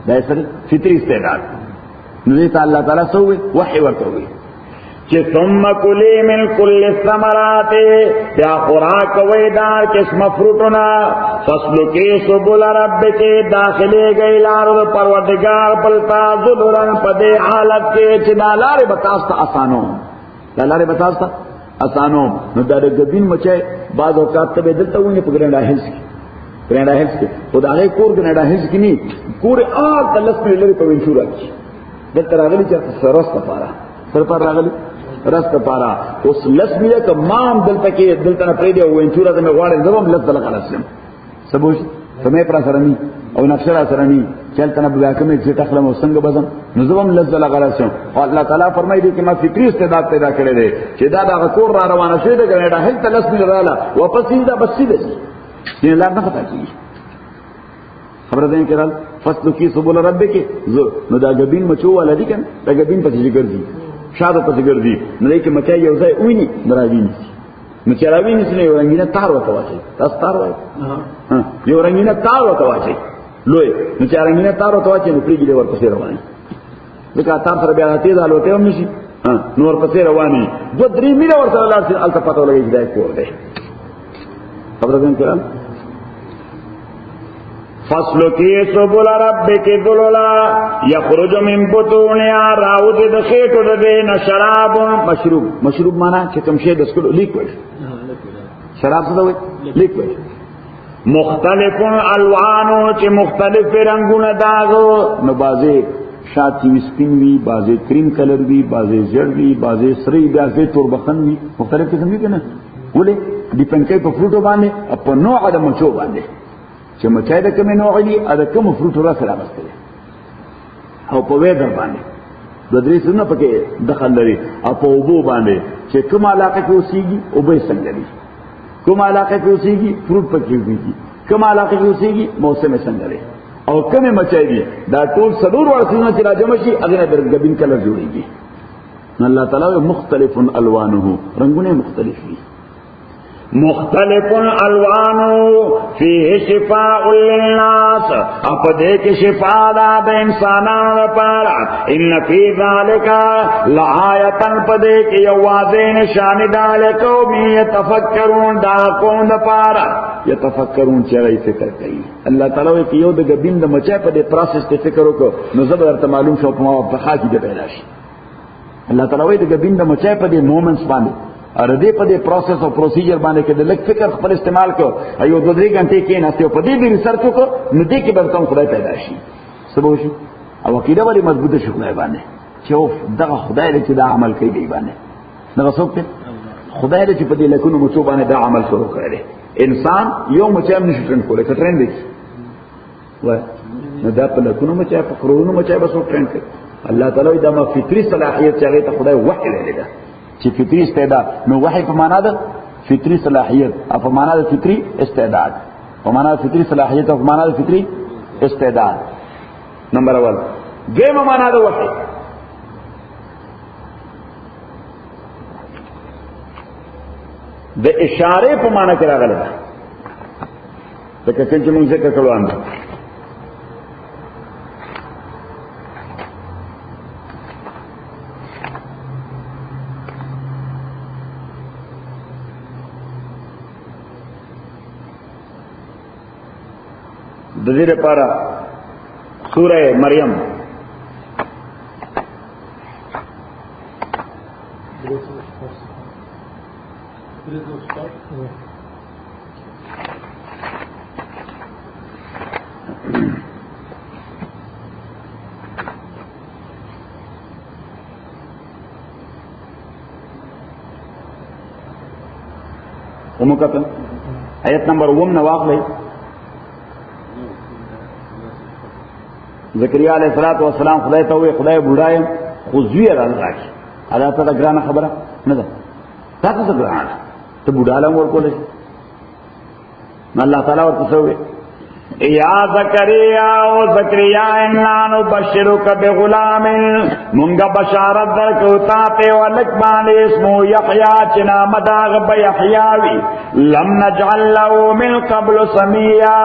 دا سره فطری استعداد نو دې الله تعالی سوې وحي ورته وي چې ثم کلی من کل الثمرات یا خوراک ویدار قسم فروٹنا فسلکی سبل ربک داخلے گئی لارو پروردگار پلتا ذلرن پدے حالت کے چنا لارے بتاستا آسانوں لارے بتاستا آسانوں نو دا گبین مچے بعض اوقات تبے دلتا ہوئے پگرن راہنس کی کینیډا هیلز کې خدای هغه کور کینیډا هیلز کې نه کور آل تلس په لری په وینچورا کې دلته راغلی چې سرسته پاره سر پر راغلی رسته پاره اوس لس میله تمام دلته کې دلته نه پرې دی وینچورا ته مې غواړم زبم لږ دلته راځم سبوش سمې پر سره ني او نقشه را سره ني چلته نه بیا کومه چې تخلم او څنګه بزم نو زبم لږ دلته راځم او الله تعالی فرمایي دي چې ما فطري استعداد پیدا کړی دی چې دا کور را روانه شي دا کینیډا هیڅ لس میله رااله واپس دا بس دي نه لار نه پتا کیږي خبر ده کړل فصل کی سبول رب کې نو دا غبین مچو ولا دي کنه دا غبین په ځای ګرځي شاده په ځای ګرځي نو لکه مچای یو ځای ویني دراویني نو چې راویني څنګه یو رنگینه تار وته واچي تاسو تار وای یو رنگینه تار وته واچي لوی نو چې رنگینه تار وته واچي نو پریږي ور پسې رواني ځکه تار سره بیا ته دا لوټه هم نشي نور پسې رواني 2-3 میله ورته لار سره التفات ولګي دا کور دی خبر ده کړل فصل کی سبول ربک ذللا یخرج من بطونها راوت دخیت دین شراب مشروب معنی چې کوم شی د سکلو لیکوډ شراب څه دی لیکوډ مختلف الوانو چې مختلف رنگونه داغو نو بازي شاتی سپین وی بازي کریم کلر وی بازي زړ وی بازي سری بازي توربخن وی مختلف قسم دي کنه ولې ډیپند کوي په فروټو باندې په نوع د مچو باندې چې مچای د کوم نوع دی دا کوم فروټ را سره راغستل او په وېدر باندې د درې څونه پکې دخل لري او په وبو باندې چې کوم علاقه کې اوسېږي او به څنګه دي کوم علاقه کې اوسېږي فروټ پکې وي کوم علاقه کې اوسېږي موسم څنګه دی او کوم مچای دی دا ټول سلور ورڅونه چې راجم شي هغه د غبین کلر جوړيږي الله تعالی مختلف الوانه رنگونه مختلف دي مختلف الوانو فيه شفاء للناس اپ دې کې شفاء د انسانانو لپاره ان فی ذلک لآیه پدې کې یوازې نشان دال قوم یتفکرون دا قوم لپاره یتفکرون چې راي فکر کوي الله تعالی کې یو د غبین د مچا په دې پروسس ته فکر وکړو نو زبر ته معلوم شو په ما په خاطر دې پیدا شي الله تعالی د غبین د مچا په دې مومنټس باندې اور دې په دې پروسس او پروسیجر باندې کې د لک فکر خپل استعمال کو ایو 2-3 غنټې کې نه ته په دې به ریسرچ وکړو نو دې کې به تاسو خدای پیدا شي سبو شي او عقیده ولی مضبوطه شي خدای باندې چې دغه خدای دې چې دا عمل کوي دی باندې دغه څوک ته خدای دې چې په دې لکونو مچو باندې دا عمل شروع کړي انسان یو مچام نشي ټرند کولای که ټرند وي وای نو دا په لکونو مچا په قرونو مچا به څوک ټرند کوي الله تعالی دا ما فطری صلاحیت چې هغه ته خدای وحی ویل چې فطری استعداد نو وحی په معنا ده فطری صلاحیت او په معنا ده فطری استعداد په معنا ده فطری صلاحیت او په معنا ده فطری استعداد نمبر اول دیم معنا ده وحی د اشاره په معنا کې راغله ده ځکه چې موږ ذکر کړو انده د دې لپاره سوره مریم ومکتب آیت نمبر 1 نواخلې زکریا علیہ الصلوۃ والسلام خدای ته وی خدای بډایم خو زوی راځي ادا ته ګرانه خبره نه ده تاسو څه ګرانه ته بډاله ورکول شي الله تعالی ورته وی یا زکریا او زکریا انا نبشرک بغلام مونږه بشارت درکو تا ته ولک باندې اسمو یحیی چې نام داغ به یحیی لم نجعل له من قبل سمیا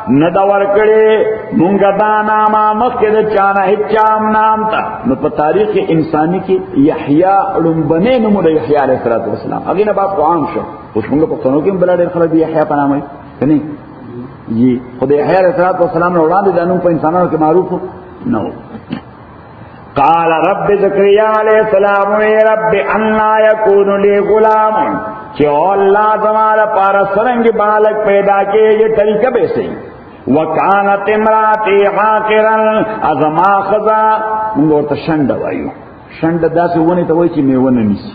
ندور کړي مونږه دا نامه مخکې د چانه هیڅ نام تا نو په تاریخ انساني کې یحیی لومبنه نوم د یحیی علیه السلام هغه نه باب عام شو اوس موږ په څنګه کې بلاد خلک یحیی په نامه کني جی خدای یحیی علیہ السلام نے اولاد دانوں په انسانانو کې معروف نو قال رب زکریا علیہ السلام اے رب ان یکون لی غلام چې الله زماره پار سرنګ بالک پیدا کېږي طریقه به سي وکانت امراتی عاقرا ازما خذا موږ ورته شنډه وایو شنډه داسې ونه ته وایي چې میوه نه نیسي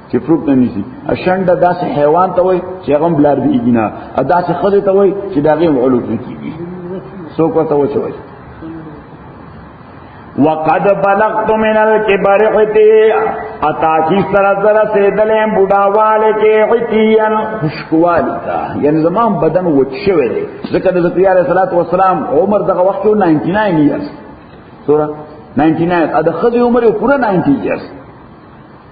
چې فروټ نه نیسي شنډه داسې حیوان ته وایي چې هغه بلار دیږي نه داسې خذ ته وایي چې دا غي علوم کیږي څوک ورته وایي وقد بلغت من الكبر عتيا اتا کی سرزر سے دلیں بوډاواله کې عتيا خوشکوالی تا یعنی زمان بدن وچوي دي ځکه د زکریا علیه السلام عمر دغه وخت 99 ایئرز سورہ 99 اده خدای عمر پورا 90 ایئرز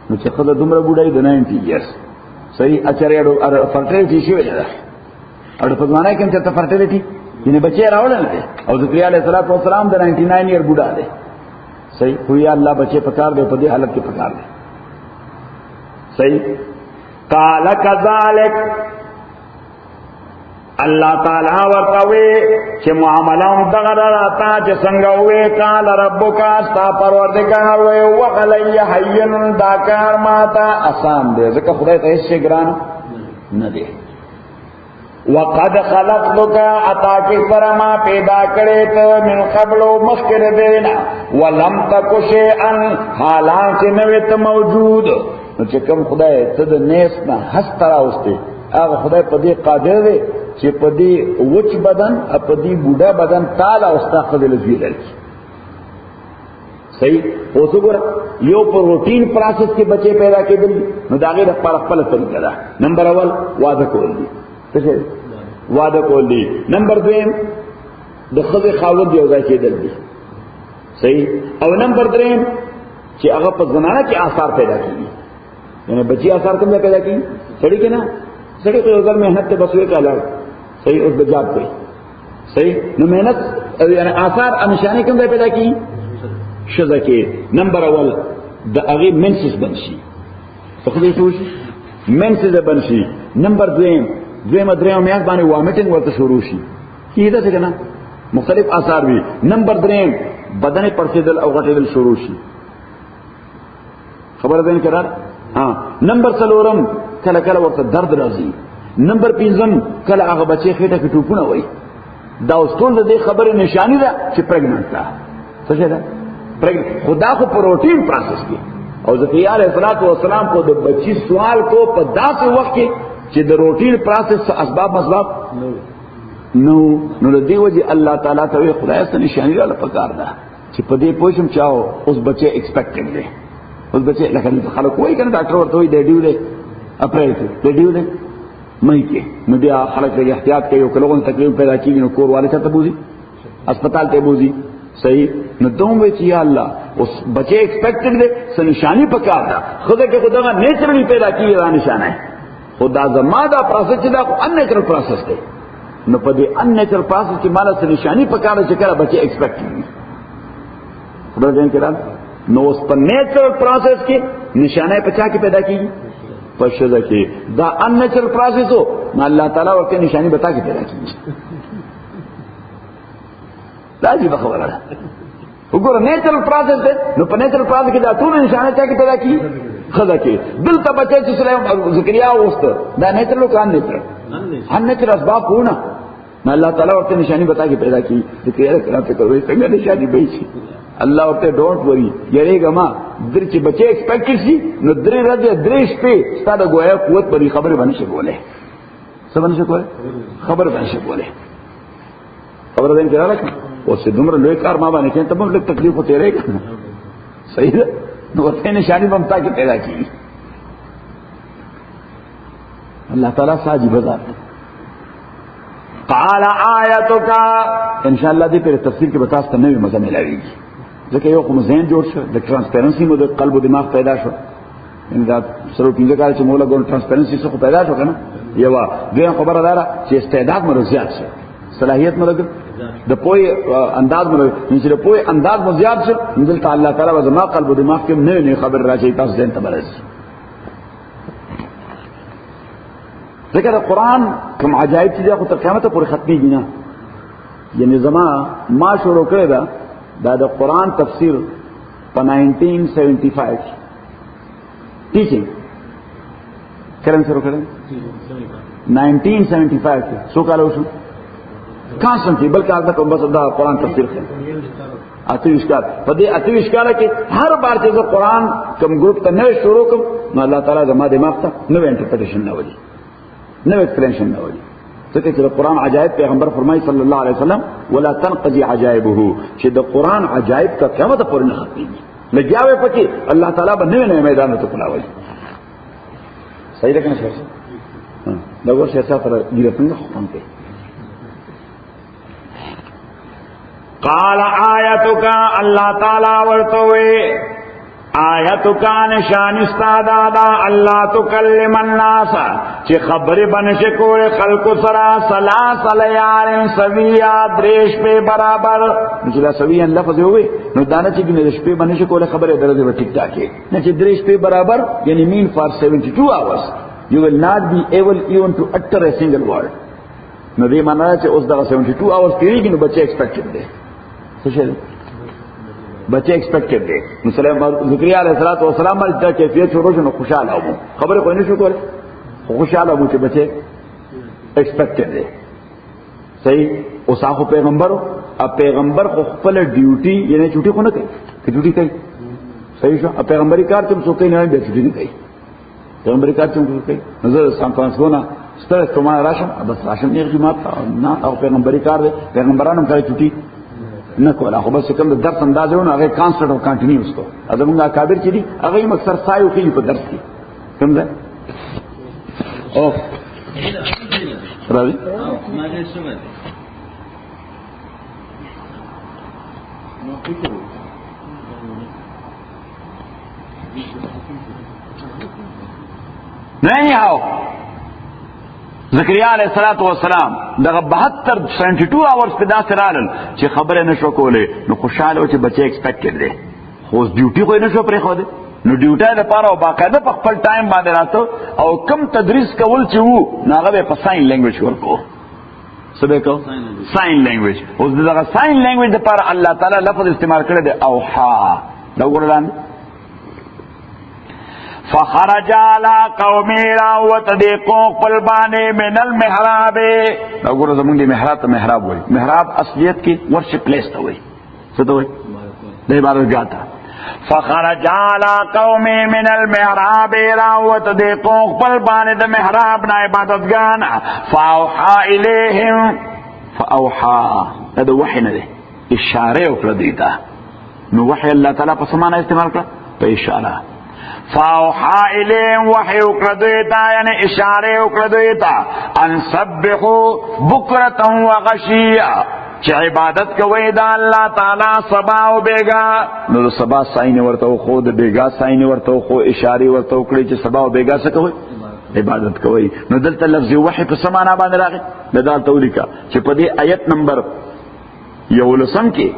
نو چې خدای دومره بوډای د 90 ایئرز صحیح اچریاډو فرټیلیټی شوی ده او په ځمانه کې چې فرټیلیټی ینه بچی راوړل دي او زکریا علیه السلام د 99 ایئر بوډا دی صحیح خو یا الله بچے پکار دے په دې حالت کې پکار دے صحیح قال كذلك الله تعالی ورتوي چې معاملهم دغه راته چې څنګه وې قال ربک استا پروردگار وې وقلی حین دا کار ماته آسان دی ځکه خدای ته هیڅ ګران نه دی وقد خلقتك عطا کی فرما پیدا کرے تو من قبل مخکر دینا ولم تک شیئا حالانکہ نویت موجود چې کوم خدای ته د نیس نه هست راوسته هغه خدای په دې قادر دی چې په دې وچ بدن په دې بوډا بدن تعالی اوستا خدای لږی لري صحیح اوس وګوره یو پروتین پروسس کې بچي پیدا کېدل نو دا غیر خپل طریقه ده نمبر اول واده کول دي څه واده کول دي نمبر 2 د خدای خاوند یو ځای کېدل دي صحیح او نمبر 3 چې هغه په زنانه کې آثار پیدا کیږي یعنی بچي آثار کوم پیدا کیږي سړی کې نه سړی په ځل مهنت ته بسوي کاله صحیح اوس بجاب کوي صحیح نو مهنت یعنی آثار نشانه کوم پیدا کیږي شذا کې نمبر اول د هغه منسس بنشي په دې شوشي منسس بنشي نمبر 2 دویمه درېمه میاشت باندې وامیټینګ ورته شروع شي کیدا څنګه نه مختلف آثار وي نمبر 3 بدن پړسېدل او غټېدل شروع شي خبره ده نه ها نمبر 4 کله کله ورته درد راځي نمبر 5 کله هغه بچي خېټه کې ټوپونه وای دا اوس ټول د خبره نشانی ده چې پرګننټ ده څه ده خدا کو پروتین پروسس کی او زکریا علیہ السلام کو د بچی سوال کو په داسې وخت کې چې د روټین پروسس اسباب نو د دې وجه الله تعالی ته خدای ست نشانی را پکار ده چې په دې پوښم چاو اوس بچي ایکسپیکټډ دی اوس بچي لکه خلک وایي کنه ډاکټر ورته وایي د ډیولې اپریټ د ډیولې مې کې نو بیا خلک یې احتیاط کوي او کله تکلیف پیدا کیږي نو کور والے ته بوزي هسپتال ته بوزي صحیح نو دوم وی چې یا الله اوس بچي ایکسپیکټډ دی څه نشانی پکار ده خدای کې خدای نیچرلی پیدا کیږي دا نشانه ہے خدا زما دا پروسس چې دا ان نیچرل پروسس دی نو په دې ان نیچرل پروسس کې مال څه نشانی پکار ده چې کله بچي ایکسپیکټډ دی خبر ده کړه نو اوس په نیچرل پروسس کې نشانه پچا کې پیدا کیږي په شذا کې دا ان نیچرل پروسس هو نو الله تعالی ورته نشانی بتا کې پیدا کیږي لازم خبره ده وګوره نیچرل پروسس ده نو په نیچرل پروسس کې دا ټول نشانه چا کې پیدا کیږي خدا کې دلته بچي چې سلام زکریا وسته دا نیچرل کان نیچرل ان نیچرل اسباب ہونا نو الله تعالی ورته نشانی بتا کې پیدا کی زکریا کلام ته کوي څنګه نشانی به شي الله ورته ډونټ وری یریګه ما در چې بچي ایکسپیکټډ شي نو درې ورځې درې شپې ستاسو ګویا قوت په خبره باندې شي بوله څه باندې شي کوله خبر باندې شي بوله خبره ده نه راکړه او څه دومره لوی کار ما باندې کین ته موږ تکلیف وته رہے صحیح ده نو ورته نشانی بمتا کې پیدا کی اللہ تعالیٰ ساجی بذات قال آیتک انشاءاللہ دې پر تفسیر کې بتاس ته نوې مزه ملاويږي ځکه یو کوم ذهن جوړ شو د ترانسپیرنسي مو د قلب او دماغ پیدا شو ان دا سره پینځه کال چې مولا ګون ترانسپیرنسي څخه پیدا شو کنه یو دغه خبره ده چې استعداد مو زیات شي صلاحیت مو د پوي انداز مو چې د پوي انداز مو زیات شي دلته الله تعالی و زما قلب او دماغ کې نوې خبر راځي تاسو ځین ته برسي ذکر قرآن کوم عجائب چیزه خو تر قیامت پورې ختميږي نه یعنی زما ما شروع کړی دا د قرآن تفسیر په 1975 ټیچینګ کله شروع کړل 1975 کې څو کال وشو کانسټنټلی بلکې هغه کوم بس دا قرآن تفسیر کړ اته وشکار په دې اته وشکار کې هر بار چې زه قرآن کوم ګروپ ته نه شروع کوم نو الله تعالی زما دماغ ته نو انټرپریټیشن نه ولي نو ایکسپلینیشن نه ولي ځکه چې قرآن عجائب پیغمبر فرمایي صلی الله علیه وسلم ولا تنقضي عجائبه چې د قرآن عجائب کا قیامت پورې نه ختمي لګیاوي پکې الله تعالی باندې نه میدان ته کلاوي صحیح ده کنه شیخ دا ور شیخ سره دې په حکم کې
قال آیتک اللہ تعالی ورتوي آیتک نشان استادادا اللہ تکلم الناس چې خبرې بنشه کول خلق سرا سلاس لیال سویا دریش په برابر چې دا سویا لفظ وي نو دانه چې دریش په بنشه کول خبره درته ټیک ټاک نه چې دریش په برابر یعنی mean for 72 hours you will not be able even to utter a single word نو دې معنی چې اوس دا 72 hours کېږي نو بچي expected دي څه شي بچے ایکسپیکٹڈ دے مسلم ذکریا علیہ الصلوۃ والسلام باندې کیفیت شروع شنو خوشاله وو خبره کوي نه شو کوله خوشاله وو چې بچے ایکسپیکٹڈ دے صحیح او صاحب پیغمبر اب پیغمبر خو خپل ډیوټي یعنی چوټي خو نه کوي چې ډیوټي کوي صحیح شو اب پیغمبري کار ته څوک نه دی ډیوټي نه کوي پیغمبري کار ته څوک کوي نظر سان فرانسونه ستاسو کومه راشم بس راشم نه خدمت نه او پیغمبري کار دی پیغمبرانو کوي چوټي نه کوله خو بس کوم د درس اندازونه هغه کانسټنټ او کنټینیوس کو ازمنګ اکابر چې دي هغه یې مکسر سایو کې په درس کې کوم ده او راوي
ما دې څنګه نو فکر
نہیں آؤ زکریا علیہ الصلوۃ والسلام دغه 72 hours په داسې رالل چې خبره نشو کوله نو خوشاله و چې بچي ایکسپیکټډ دي خو ډیوټي خو نشو پرې خو دي نو ډیوټي لپاره او باقاعده په خپل ټایم باندې راته او کم تدریس کول چې وو ناغه په ساين لینګویج ورکو سبه کو ساين لینګویج اوس دغه ساين لینګویج لپاره الله تعالی لفظ استعمال کړی دی اوحا دا ورلان فخرج على قومه راوت دې قوم خپل باندې من المحراب دا ګوره زمونږ دی محراب ته محراب وای محراب اصلیت کې ورشپ پلیس ته وای څه ته وای د عبادت ځای فخرج على قومه من المحراب راوت دې قوم خپل باندې د محراب نه عبادت ګان فاوحى اليهم فاوحى دا وحی نه دی اشاره وکړه دیتا نو وحی الله تعالی په سمانه استعمال کړ په اشاره فاوحى اليهم وحي وکړه یعنی اشاره وکړه ان سبحوا بکرة وغشيا چې عبادت کوي دا الله تعالی سبا او بیگا نو سبا ساين ورته خو د بیگا ساين ورته خو اشاره ورته وکړي چې سبا او بیگا څه کوي عبادت کوي نو دلته لفظ وحي په سمانه باندې راغی دا تولیکا چې په دې آیت نمبر 11 کې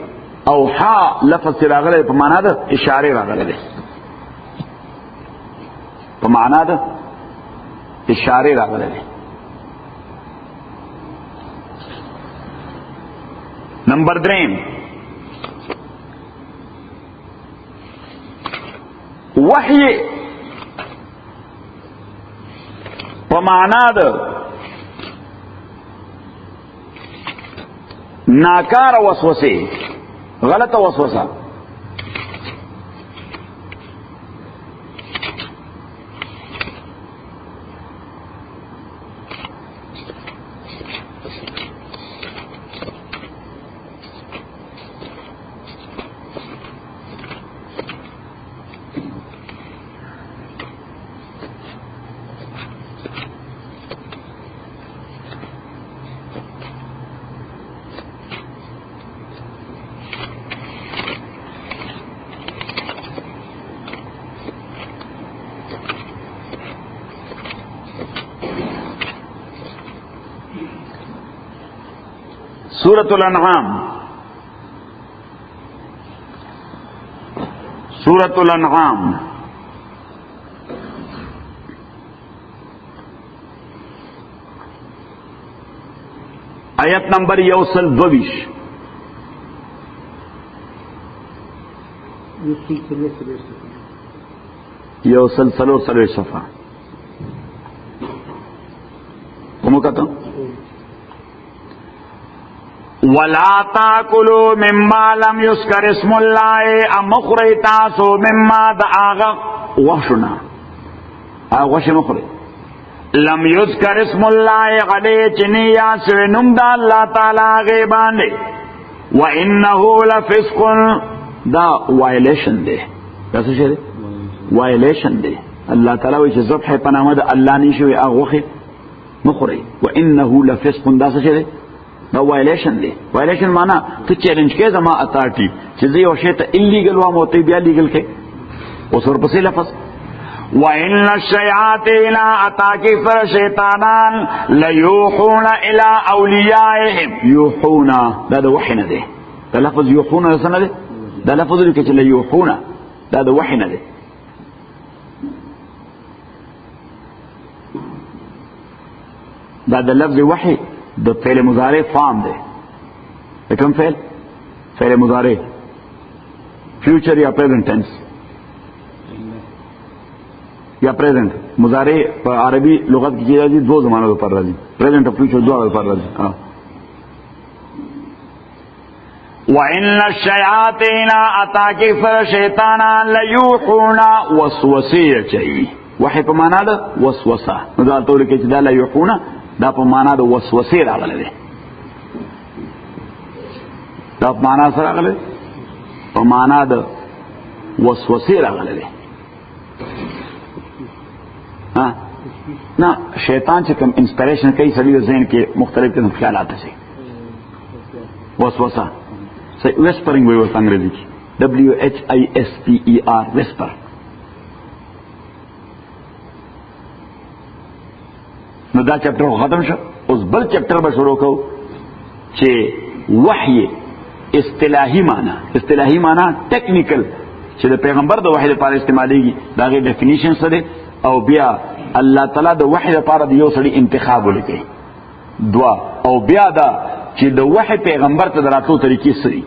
اوحا لفظ راغلی په معنا د اشاره راغلی په معنا د اشاره راغلی نمبر 3 وحی په معنا د ناکار وسوسه غلط وسوسه سورۃ الانعام سورۃ الانعام آیت نمبر 122 یو سلسلو صفحه
मुकता वला ताकुलू मिम्मा लम युस्कर इस्मुल्लाह अमखुरे तासो मिम्मा दागा वशना वश मखुरे लम युस्कर इस्मुल्लाह गले चिनिया से नुमदा अल्लाह ताला गे बांधे व इन्नहु लफिस्कुन दा वायलेशन दे कैसे शेर वायलेशन दे अल्लाह ताला वो ज़ब्ह है पनामद अल्लाह निशो आगोखे मखुरे व इन्नहु लफिस्कुन दा से शेर दा वायलेशन दे वायलेशन माना तो चैलेंज के जमा अथॉरिटी चीजें और शेत इलीगल हुआ मोते बिया लीगल के उस और पसे लफज व इन्न शयातीन अताकी फर शैतानान लयूहूना इला औलियाइहिम यूहूना दा वही न दे दा लफज यूहूना सन दे दा लफज के चले यूहूना दा वही न दे दा लफ्ज वही द फेल मुजारे फार्म दे कम फेल मुजारे फ्यूचर या प्रेजेंट टेंस या प्रेजेंट मुजारे अरबी लुगत की चीज दो जमानों पर राजी प्रेजेंट और फ्यूचर दो पर राजी वइन्न शयातीना अताकिफर शैताना लयूहूना वसवसिया चाहिए वही पे माना दा वसवसा नदाल तो लिखे दा लयूहूना दा पे माना दा वसवसे रागले दे दा माना सर रागले पे माना दा वसवसे रागले दे हाँ ना शैतान से कम इंस्पिरेशन कई सभी ज़हन के मुख्तलिफ किस्म ख्याल आते से वसवसा सही वेस्परिंग हुई वस्त अंग्रेजी की WHISPER वेस्पर दा चैप्टर को खत्म शो उस बल चैप्टर में शुरू कहो चे वही इस्तिलाही माना टेक्निकल चे पैगंबर दो वही पार इस्तेमाली की दागे डेफिनेशन सदे और बिया अल्लाह तला दो वही पार दियो सड़ी इंतखाब लेके दुआ और बिया दा चे दो वही पैगंबर तदरातो तरीके सही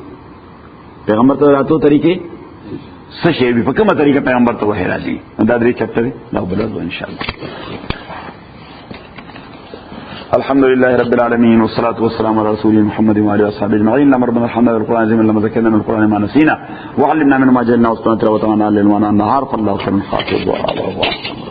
पैगंबर तदरातो तरीके सशे भी पक्का तरीका पैगंबर तो वही राजी दादरी चैप्टर ला बला दो इंशाल्लाह अल्हम्दुलिल्लाह रब्बिल आलमीन वस्सलातु वस्सलामु अला रसूलिल्लाह मुहम्मद व आलिहि वसहबिहि अजमईन रब्बना हम्ना बिल कुरान अज़ीम लमा ज़क्करना मिनल कुरान मा नसीना व अल्लिमना मिनमा जहलना वस्तना तिलावतन अल-लैल व नहार फल्लाहु खैरुल हाफ़िज़ व